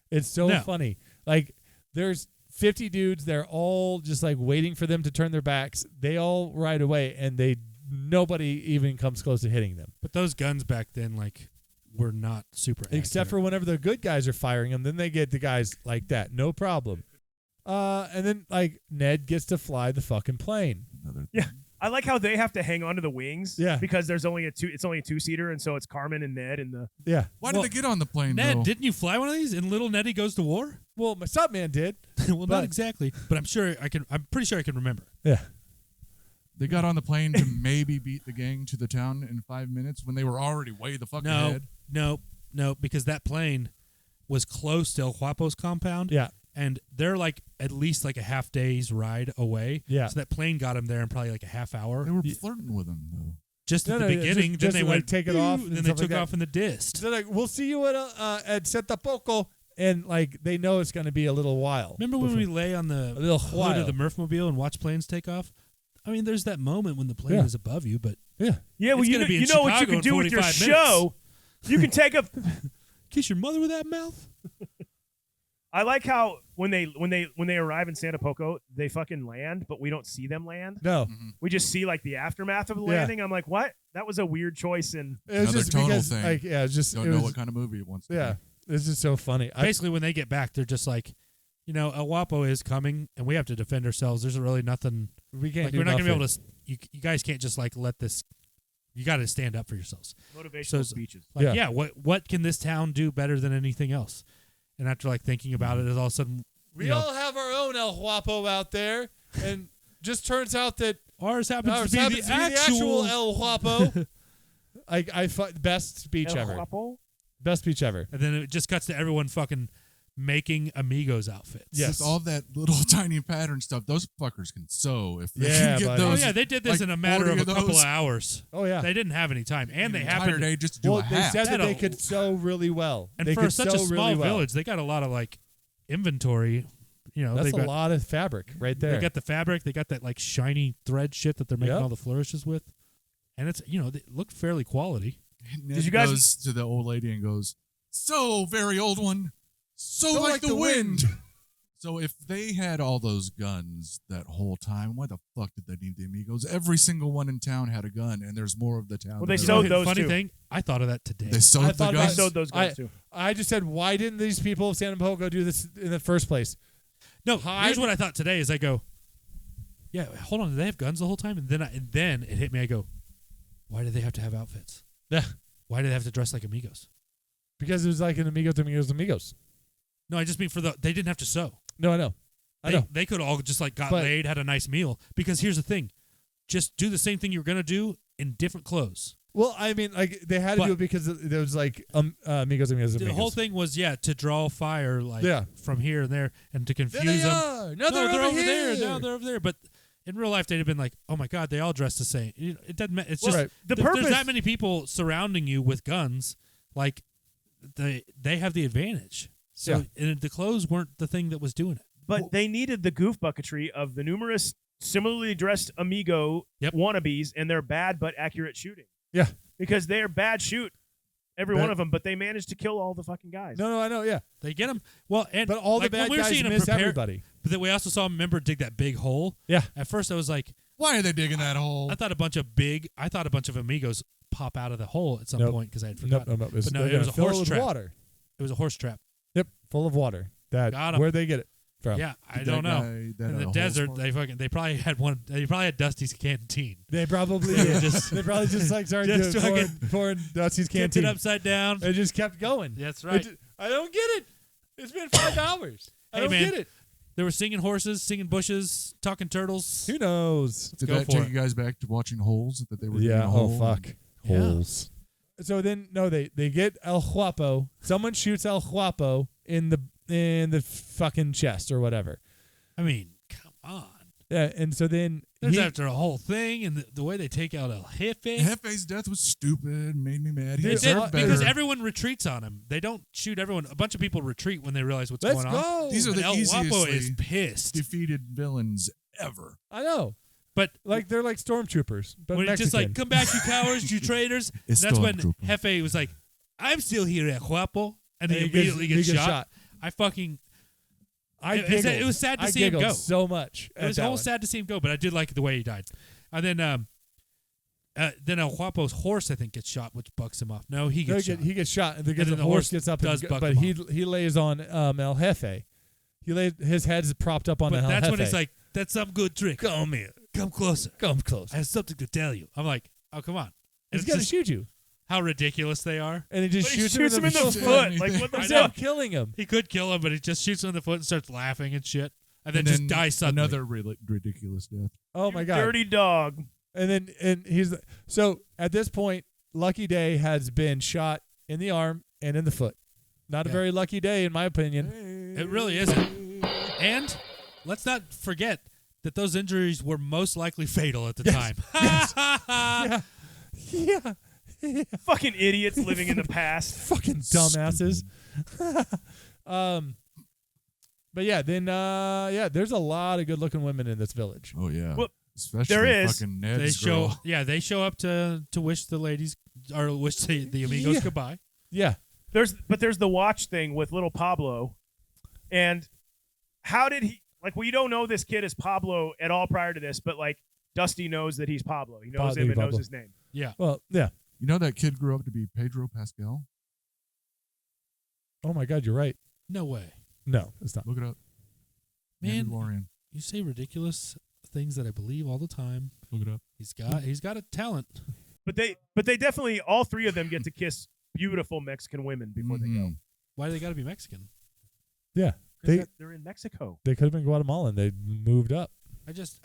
It's so No. funny. Like, there's 50 dudes. They're all just like waiting for them to turn their backs. They all ride away, and they nobody even comes close to hitting them. But those guns back then, like, were not super Except for whenever the good guys are firing them, then they get the guys like that. No problem. And then, like, Ned gets to fly the fucking plane. Yeah. I like how they have to hang on to the wings. Yeah. Because it's only a two-seater, and so it's Carmen and Ned and the. Yeah. Why did they get on the plane? Ned, though? didn't you fly one of these in Little Nettie Goes to War? Well, my subman did. Well, not exactly, but I'm pretty sure I can remember. Yeah. They got on the plane to maybe beat the gang to the town in 5 minutes when they were already way the fuck ahead. No, because that plane was close to El Guapo's compound. Yeah. And they're like at least like a half day's ride away. Yeah. So that plane got them there in probably like a half hour. They were flirting with him though. Just at the beginning, just then they to, went take it off, and then they took off in the dist. They're like, "We'll see you at Setapoco," and like they know it's going to be a little while. Remember when we lay on the hood of the Murphmobile and watch planes take off? I mean, there's that moment when the plane is above you, but Yeah, well, it's you gonna be in know what you Chicago can in do with your 45 minutes. show. You can take a. Kiss your mother with that mouth. I like how when they arrive in Santa Poco, they fucking land, but we don't see them land. No, we just see like the aftermath of the landing. I'm like, what? That was a weird choice. And it was Another just tonal because, thing. like, yeah, it's just Don't it know was, what kind of movie it wants to Yeah, it's just so funny. Basically, when they get back, they're just like, you know, El Guapo is coming, and we have to defend ourselves. There's really nothing. We can't. Like, do we're not gonna be nothing. able to. You guys can't just like let this. You got to stand up for yourselves. Motivational speeches. Like, yeah. What can this town do better than anything else? And after like thinking about it, all of a sudden We all have our own El Guapo out there, and just turns out that ours happens to be the actual El Guapo. Best speech El ever. Guapo? Best speech ever. And then it just cuts to everyone fucking making Amigos outfits. Yes. Just all that little tiny pattern stuff. Those fuckers can sew if they Yeah, can get buddy. those. Oh yeah, they did this like in a matter 40 of a couple those. of hours. Oh yeah. They didn't have any time, and they An entire happened. day just to do Well, a they hat. said that They they had could sew really well. And they for could such a sew small really well. village, they got a lot of like inventory. You know, That's they a got, lot of fabric right there. They got the fabric. They got that like shiny thread shit that they're making Yep. all the flourishes with, and it's they look fairly quality. Ned Did you guys- goes to the old lady and goes, "So very old one, so like the wind." So if they had all those guns that whole time, why the fuck did they need the Amigos? Every single one in town had a gun, and there's more of the town. Well, than they there sewed are. those Funny too. thing, I thought of that today. They sewed the thought They guns. sewed those guns too. I just said, why didn't these people of Santa Poco do this in the first place? No, here's what I thought today. Is I go, yeah, hold on, do they have guns the whole time? And then it hit me. I go, why do they have to have outfits? Yeah. Why do they have to dress like Amigos? Because it was like an Amigos. No, I just mean they didn't have to sew. No, I know. They could all just like got But- laid, had a nice meal. Because here's the thing, just do the same thing you were gonna do in different clothes. Well, I mean, like they had to But- do it because there was like Amigos. The whole thing was to draw fire like from here and there and to confuse There they them. are. No, they're over there. here. No, they're over there. But in real life, they'd have been like, "Oh my God, they all dress the same." It doesn't matter. It's just Right. The if there's purpose- that many people surrounding you with guns, like they have the advantage. So and the clothes weren't the thing that was doing it. But they needed the goof bucketry of the numerous similarly dressed Amigo wannabes and their bad but accurate shooting. Yeah. Because they're bad shoot, every one of them, but they managed to kill all the fucking guys. No, I know. Yeah, they get them. Well, and but all like, the when bad we were guys seeing them miss prepare- everybody. But then we also saw them, remember, dig that big hole. Yeah. At first, I was like, Why are they digging that hole? I thought a bunch of Amigos pop out of the hole at some Nope. point because I had Nope, forgotten. nope. But no, They're it was gonna a fill it horse with trap. water. It was a horse trap. Yep, full of water. Got 'em. Where'd they get it from? Yeah, I Did don't that know. guy that In had the a desert, hole they probably had one. They probably had Dusty's canteen. They probably Yeah, did. just- they probably just like started just doing fucking pouring Dusty's Tipped canteen. it upside down. It just kept going. That's right. I don't get it. It's been 5 hours. I Hey, don't man. get it. They were singing horses, singing bushes, talking turtles. Who knows? Did go that for take it. you guys back to watching holes that they were Yeah. digging a Oh hole? fuck. Yeah. Holes. So then they get El Guapo. Someone shoots El Guapo in the fucking chest or whatever. I mean, come on. Yeah, and so then There's after a whole thing, and the way they take out El Jefe. Hefe's death was stupid. Made me mad. He They did, deserved better. because everyone retreats on him. They don't shoot everyone. A bunch of people retreat when they realize what's Let's going on. go. These are And the El Guapo is easiest pissed. defeated villains ever. I know. But Like they're like stormtroopers, but when it's just Mexican. like, come back, you cowards, you traitors. And It's that's when stormtrooper. Jefe was like, I'm still here at Guapo. And he And he immediately gets gets shot. shot. I fucking. It giggled. was sad to I see him giggled go. so much. It was almost sad to see him go, but I did like the way he died. And then Then El Guapo's horse, I think, gets shot, which bucks him off. No, he gets shot. He gets shot, and then the horse gets up, does buck but him he lays on El Jefe. His head's propped up on But El Jefe. that's when he's like, "That's some good trick. Come here. Come closer. Come close. I have something to tell you." I'm like, "Oh, come on." And He's going to shoot you. How ridiculous they are. And he just But he shoots him in the foot. Like, what the Instead fuck? of killing him. He could kill him, but he just shoots him in the foot and starts laughing and shit. And then just dies suddenly. Another ridiculous death. Oh, my God. Dirty dog. And he's so at this point, Lucky Day has been shot in the arm and in the foot. Not a very lucky day, in my opinion. It really isn't. And let's not forget that those injuries were most likely fatal at the time. Yeah. Fucking idiots living in the past. Fucking dumbasses. But yeah, then there's a lot of good-looking women in this village. Oh yeah. Well, especially there is. fucking Ned's They show up to wish the ladies or wish the amigos goodbye. Yeah. There's the watch thing with little Pablo, and how did he we don't know this kid is Pablo at all prior to this, but like Dusty knows that he's Pablo. He knows him and knows his name. Yeah. Well, yeah. You know that kid grew up to be Pedro Pascal? Oh my God, you're right. No way. No, it's not. Look it up. Man, Mandalorian. you say ridiculous things that I believe all the time. Look it up. He's got a talent. But they definitely, all three of them get to kiss beautiful Mexican women before they go. Why do they got to be Mexican? Yeah. They're in Mexico. They could have been Guatemalan. They moved up. Just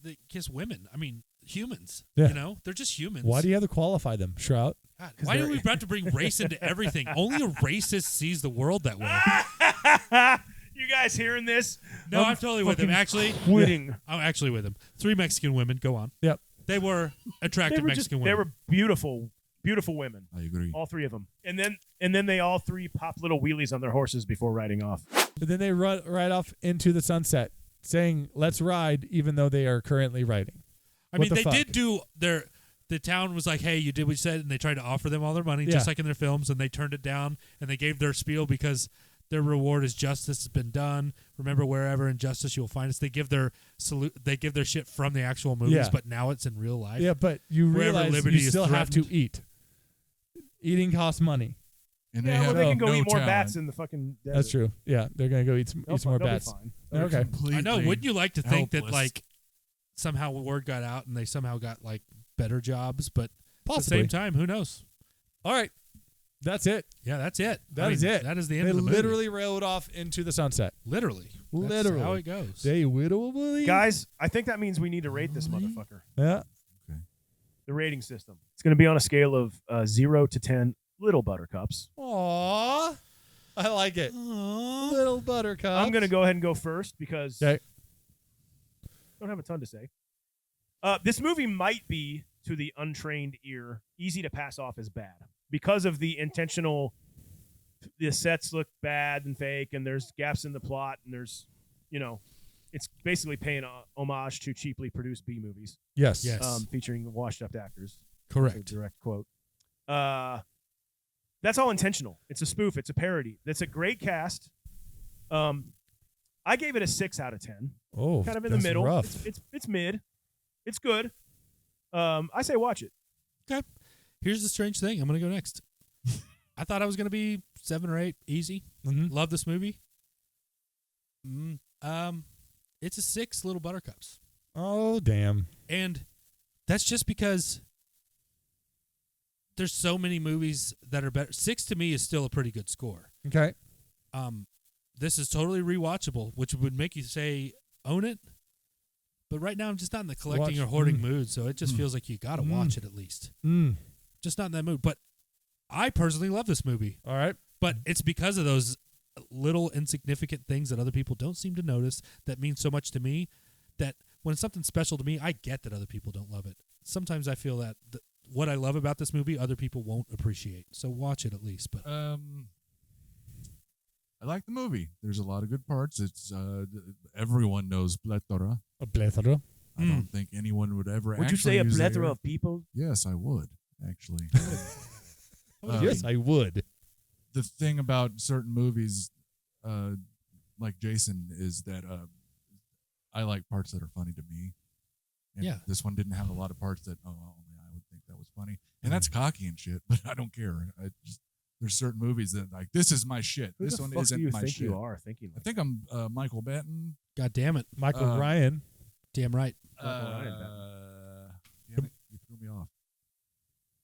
they kiss women. I mean, humans. Yeah. You know, they're just humans. Why do you have to qualify them, Shroud? God, why do we have to bring race into everything? Only a racist sees the world that way. You guys hearing this? No, I'm totally with him. Actually, quitting. I'm actually with him. 3 Mexican women. Go on. Yep. They were attractive Mexican women. They were beautiful, beautiful women. I agree. All three of them. And then they all three pop little wheelies on their horses before riding off. But then they ride off into the sunset, saying, "Let's ride," even though they are currently riding. I mean, they did do their. The town was like, "Hey, you did what you said," and they tried to offer them all their money, just like in their films, and they turned it down, and they gave their spiel because their reward is justice has been done. Remember, wherever injustice you'll find us. They give their they give their shit from the actual movies, but now it's in real life. Yeah, but you realize liberty you is still have to threatened. eat. Eating costs money. And They can go no eat more talent. bats in the fucking desert. That's true. Yeah, they're gonna go eat some more they'll be bats. fine. Okay. I know. Wouldn't you like to think that helpless. somehow word got out and they somehow got better jobs, but Possibly. at the same time, who knows? All right. That's it. Yeah, that's it. That is it. That is the end They of the movie. literally rode off into the sunset. Literally. That's Literally. how it goes. They literally. Guys, I think that means we need to rate this motherfucker. Yeah. The rating system. It's going to be on a scale of 0 to 10 little buttercups. Aww. I like it. Little buttercup. I'm going to go ahead and go first because I Okay. don't have a ton to say. This movie might be, to the untrained ear, easy to pass off as bad because of the intentional. The sets look bad and fake, and there's gaps in the plot, and there's, it's basically paying homage to cheaply produced B movies. Yes. Featuring washed-up actors. Correct. That's a direct quote. That's all intentional. It's a spoof. It's a parody. That's a great cast. I gave it a 6 out of 10. Oh, kind of in the that's middle. rough. It's mid. It's good. I say watch it. Okay. Here's the strange thing. I'm going to go next. I thought I was going to be 7 or 8, easy. Love this movie. It's a 6 little buttercups. Oh, damn. And that's just because there's so many movies that are better. 6 to me is still a pretty good score. Okay. This is totally rewatchable, which would make you say own it. But right now I'm just not in the collecting or hoarding mood, so it just feels like you got to watch it at least. Just not in that mood. But I personally love this movie. All right. But it's because of those little insignificant things that other people don't seem to notice that mean so much to me, that when something's special to me, I get that other people don't love it. Sometimes I feel that what I love about this movie, other people won't appreciate. So watch it at least. But I like the movie. There's a lot of good parts. It's everyone knows plethora. A plethora. I don't think anyone would ever. Would you say a plethora of people? Yes, I would actually. Yes, I would. The thing about certain movies, like Jason, is that I like parts that are funny to me. And Yeah. This one didn't have a lot of parts that only I was funny, and that's cocky and shit. But I don't care. There's certain movies that like this is my shit. Who This the one fuck isn't do you my think shit. you are thinking? I think I'm Michael Benton. God damn it. Michael Ryan. Damn right. Damn it, you threw me off.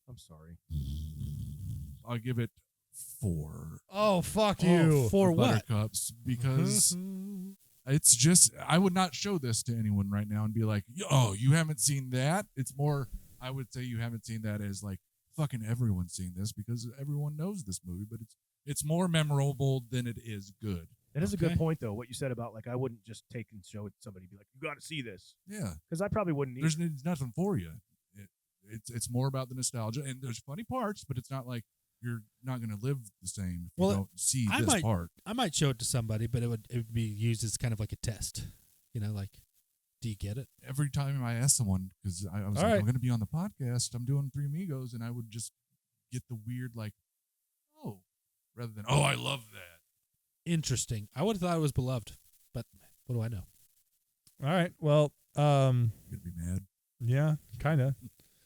I'm sorry. I'll give it 4. Oh, fuck you. For what? Buttercups, because it's just I would not show this to anyone right now and be like, "Oh, you haven't seen that." It's more, I would say you haven't seen that as like fucking everyone's seen this because everyone knows this movie, but it's more memorable than it is good. That is a good point, though. What you said about like I wouldn't just take and show it to somebody, and be like, "You got to see this." Yeah, because I probably wouldn't. There's nothing for you. It's more about the nostalgia, and there's funny parts, but it's not like you're not going to live the same if you don't see this part. I might show it to somebody, but it would be used as kind of like a test. You know, like, do you get it? Every time I ask someone, because I was like, I'm going to be on the podcast, I'm doing Three Amigos, and I would just get the weird like, oh, rather than, oh, I love that. Interesting. I would have thought it was beloved, but what do I know? All right. Well, you'd be mad. Yeah, kind of.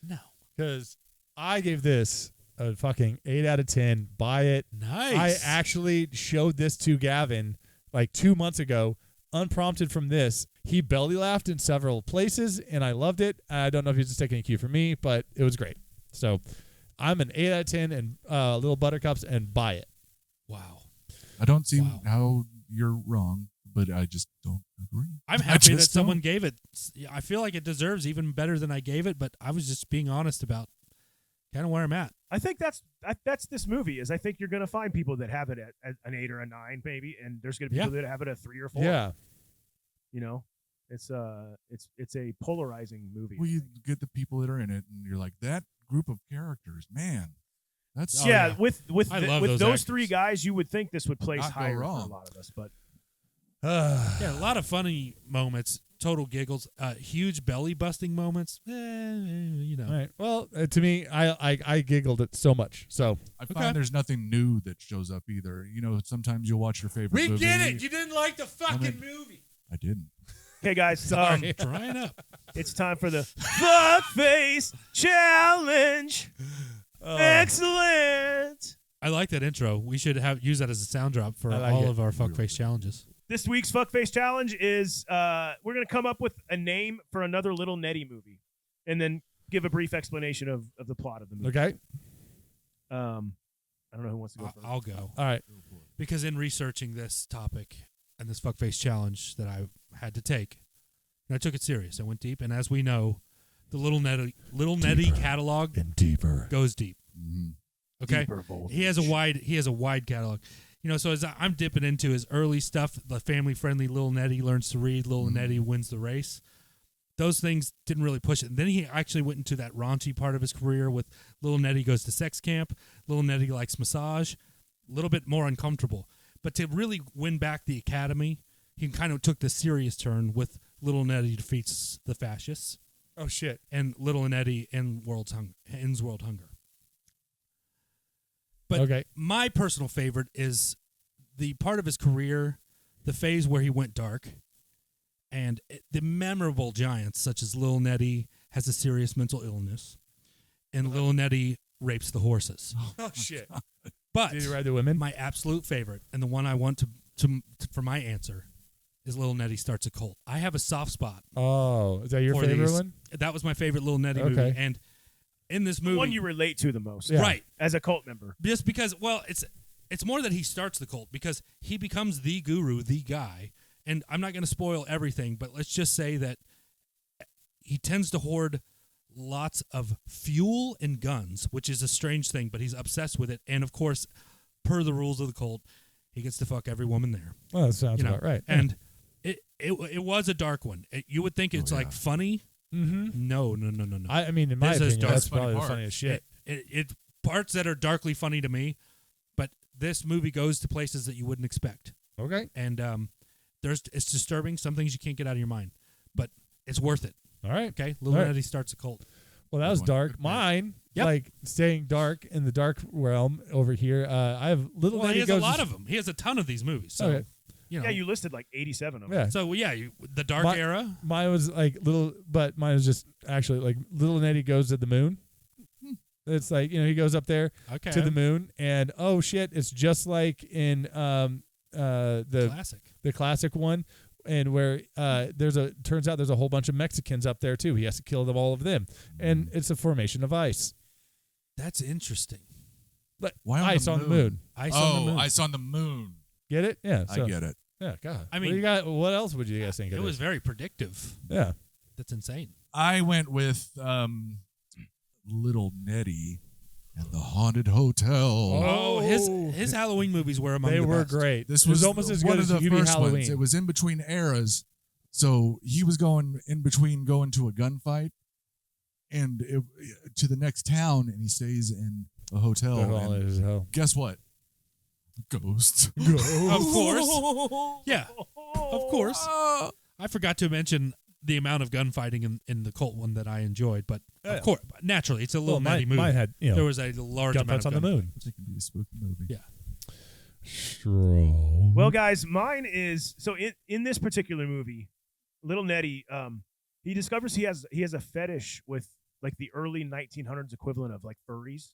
No. Because I gave this a fucking 8 out of 10. Buy it. Nice. I actually showed this to Gavin like 2 months ago, unprompted from this. He belly laughed in several places, and I loved it. I don't know if he was just taking a cue from me, but it was great. So I'm an 8 out of 10 and Little Buttercups, and buy it. Wow. I don't see how you're wrong, but I just don't agree. I'm happy that someone gave it. I feel like it deserves even better than I gave it, but I was just being honest about kind of where I'm at. I think that's this movie. Is I think you're going to find people that have it at an 8 or a 9, maybe, and there's going to be people that have it at 3 or 4. Yeah. You know, it's a polarizing movie. Well, you get the people that are in it, and you're like, that group of characters, man. That's with those those 3 guys, you would think this would place Not go higher wrong. for a lot of us, but yeah, a lot of funny moments, total giggles, huge belly busting moments. You know. All right. Well, to me, I giggled it so much. So I find there's nothing new that shows up either. You know, sometimes you'll watch your favorite movie. We get it. You didn't like the fucking movie. I didn't. Okay, guys, drying up. It's time for the Fuck Face Challenge. Excellent. I like that intro. We should use that as a sound drop for all of our fuckface challenges. This week's Fuckface Challenge is we're going to come up with a name for another Little Nettie movie and then give a brief explanation of the plot of the movie. Okay. I don't know who wants to go first. I'll go. All right. Because in researching this topic and this Fuckface Challenge that I had to take, and I took it serious. I went deep, and as we know, the Little Nettie catalog and deeper goes deep. Mm-hmm. Okay, he has a wide catalog. You know, so as I'm dipping into his early stuff, the family-friendly Little Nettie learns to read, Little Nettie wins the race. Those things didn't really push it. And then he actually went into that raunchy part of his career with Little Nettie goes to sex camp, Little Nettie likes massage, a little bit more uncomfortable. But to really win back the Academy, he kind of took the serious turn with Little Nettie defeats the fascists. Oh, shit. And Little Nettie ends world hunger. But my personal favorite is the part of his career, the phase where he went dark, and the memorable giants such as Little Nettie has a serious mental illness, and Little Nettie rapes the horses. Oh, shit. But did he ride the women? My absolute favorite, and the one I want to for my answer, is Little Nettie starts a cult. I have a soft spot. Oh, is that your favorite one? That was my favorite Little Nettie movie, and in this movie, the one you relate to the most, right? As a cult member, just because. Well, it's more that he starts the cult because he becomes the guru, the guy. And I'm not going to spoil everything, but let's just say that he tends to hoard lots of fuel and guns, which is a strange thing, but he's obsessed with it. And of course, per the rules of the cult, he gets to fuck every woman there. Well, that sounds about right. And it was a dark one. You would think it's like funny. Mm-hmm. No. I mean, in my opinion, that's probably the funniest shit. It parts that are darkly funny to me, but this movie goes to places that you wouldn't expect. Okay. And it's disturbing. Some things you can't get out of your mind, but it's worth it. All right. Okay. Little Nettie starts a cult. Well, that was dark. Mine, like staying dark in the dark realm over here. I have Little Nettie. He has a lot of them. He has a ton of these movies. So. Okay. You know. Yeah, you listed like 87 of them. Yeah. So the dark era. Mine was like but mine was just actually like Little Nettie goes to the moon. It's like, he goes up there Okay. to the moon, and oh shit, it's just like in Classic. the classic one, and where turns out there's a whole bunch of Mexicans up there too. He has to kill them, all of them, and it's a formation of ice. That's interesting. But Why on ice the on the moon? moon. Ice on the moon. Ice on the moon. Get it? Yeah, I get it. Yeah, God. I what mean, do you got? What else would you guys think of It was this? very predictive. Yeah. That's insane. I went with Little Nettie and the Haunted Hotel. Oh, his Halloween movies were among They the were best. great. This It was was almost as one good of as the Hubie first Halloween. ones. It was in between eras, so he was going in between going to a gunfight and to the next town, and he stays in a hotel. The Haunted and Hotel. guess what? Ghosts. Of course. Yeah. Of course. I forgot to mention the amount of gunfighting in the cult one that I enjoyed, but of course, naturally, it's a little nutty movie. Mine had, there was a large amount gunfights of on the moon. It can be a spooky movie. Yeah. Well, guys, mine is so in this particular movie, Little Nettie, he discovers he has a fetish with like the early 1900s equivalent of like furries.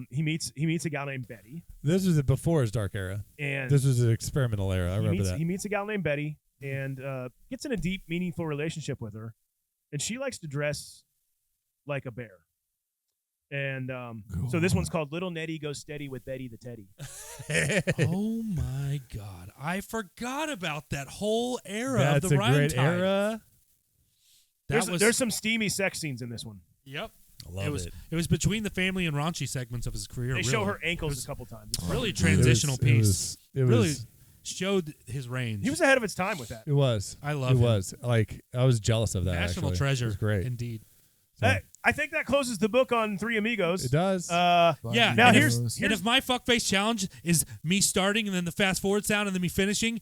He meets a gal named Betty. This was before his dark era, and this was an experimental era. I remember that. He meets a gal named Betty and gets in a deep, meaningful relationship with her, and she likes to dress like a bear. And so this one's called Little Nettie Goes Steady with Betty the Teddy. Oh my God! I forgot about that whole era That's of the a Rhyme great Time. era. There's some steamy sex scenes in this one. Yep. I love it. It was between the family and raunchy segments of his career. They show really. her ankles a couple times. It's Really fun. transitional piece. It really was. showed his range. He was ahead of its time with that. It was. I love it. him. Was like I was jealous of that. National actually. treasure. It was great. Indeed. So, I think that closes the book on Three Amigos. it does. Yeah. Now and here's and if my fuckface challenge is me starting and then the fast forward sound and then me finishing,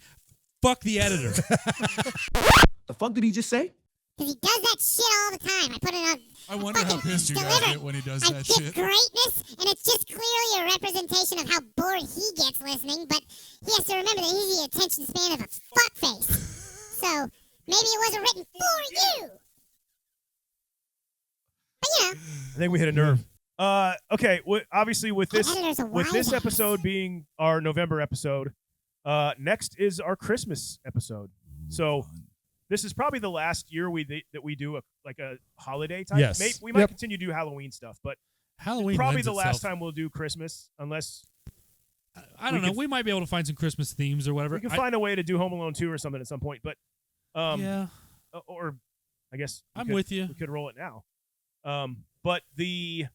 fuck the editor. The fuck did he just say? Because he does that shit all the time. I put it on. I wonder how pissed you guys get when he does I that pick shit. greatness, and it's just clearly a representation of how bored he gets listening, but he has to remember that he's the attention span of a fuckface. So, maybe it wasn't written for you. But, you know. I think we hit a nerve. Okay. Obviously, with this editor's a with this wise ass. episode being our November episode, next is our Christmas episode. So this is probably the last year that we do a holiday type. Yes. We might Yep. continue to do Halloween stuff, but Halloween probably lends the last itself. time we'll do Christmas, unless I don't know. We might be able to find some Christmas themes or whatever. we can find a way to do Home Alone 2 or something at some point. But yeah. or I guess I'm with you. We could roll it now. But the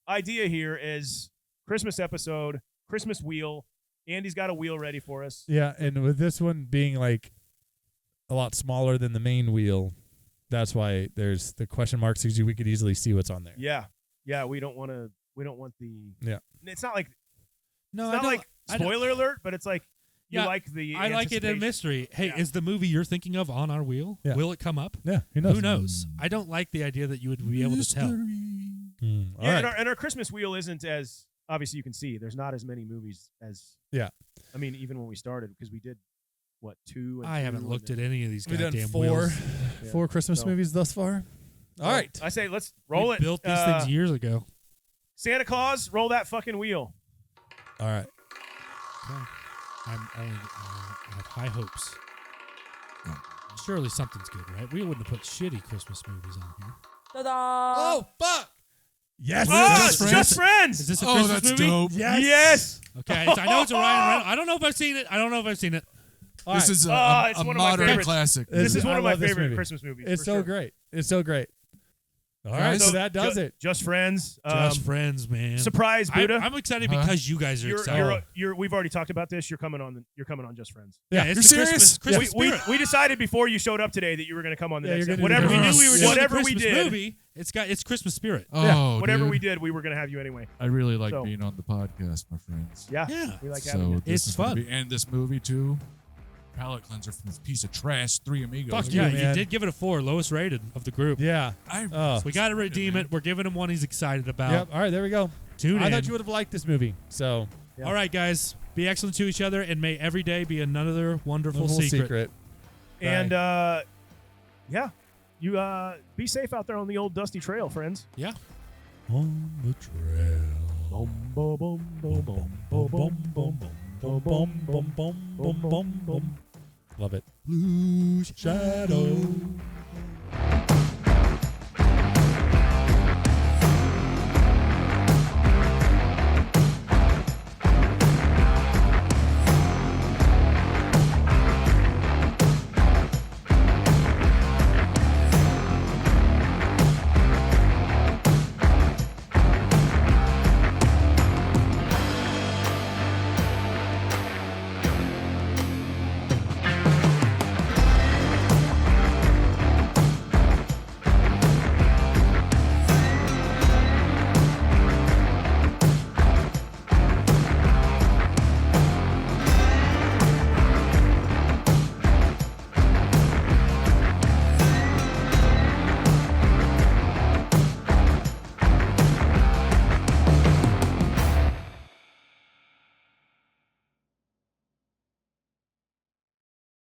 idea here is Christmas episode, Christmas wheel. Andy's got a wheel ready for us. Yeah, and with this one being like a lot smaller than the main wheel, that's why there's the question marks because we could easily see what's on there. Yeah. We don't want the. Yeah. It's not like. No, It's not like spoiler alert, but it's like you like the. I like it in anticipation. mystery. Hey, Yeah. is the movie you're thinking of on our wheel? Yeah. Will it come up? Yeah, who knows? Who knows? I don't like the idea that you would be able to tell. All Yeah, right. and our Christmas wheel isn't as obviously you can see. There's not as many movies as. Yeah. I mean, even when we started, because we did, what, 2? And I haven't 2 looked and at any of these We've done goddamn four wheels. Christmas So- movies thus far. All right. I say let's roll We it. built these things years ago. Santa Claus, roll that fucking wheel. All right. I'm only I have high hopes. Surely something's good, right? We wouldn't have put shitty Christmas movies on here. Oh, fuck. Yes. Oh, it's it's Just Friends. Is this a Oh, Christmas that's movie? dope. Yes. Okay, I know it's a Ryan Reynolds. I don't know if I've seen it. All This right. is it's a one of my modern favorites. classic. This is one I of my love this favorite movie. Christmas movies. It's for so sure. great. It's so great. All right, Guys, so that does it. Just Friends. Just Friends, man. Surprise, Buddah. I'm excited because you guys are excited. We've already talked about this. You're coming on Just Friends. Yeah, it's You're the serious? Christmas we spirit. decided before you showed up today that you were going to come on the Yeah, next you're episode. gonna Whatever do we this. knew we were doing whatever the we Christmas did. movie, it's Christmas spirit. Oh, Whatever dude. we did, we were going to have you anyway. I really like So- being on the podcast, my friends. Yeah. Yeah. We like having So you. this It's is gonna fun. and this movie too. Palate cleanser from this piece of trash. Three Amigos. Fuck Yeah, you, man. you did give it a 4, lowest rated of the group. Yeah. I, So we got to redeem it. We're giving him one he's excited about. Yep. All right, there we go. Tune I in. thought you would have liked this movie. So, Yeah. All right, guys. Be excellent to each other, and may every day be another wonderful little secret. And yeah, you be safe out there on the old dusty trail, friends. Yeah. on the trail. Bum, bum, bum, bum, bum, bum, bum, bum, bum, bum, bum, bum, bum, bum, bum. Love it. Blue shadow.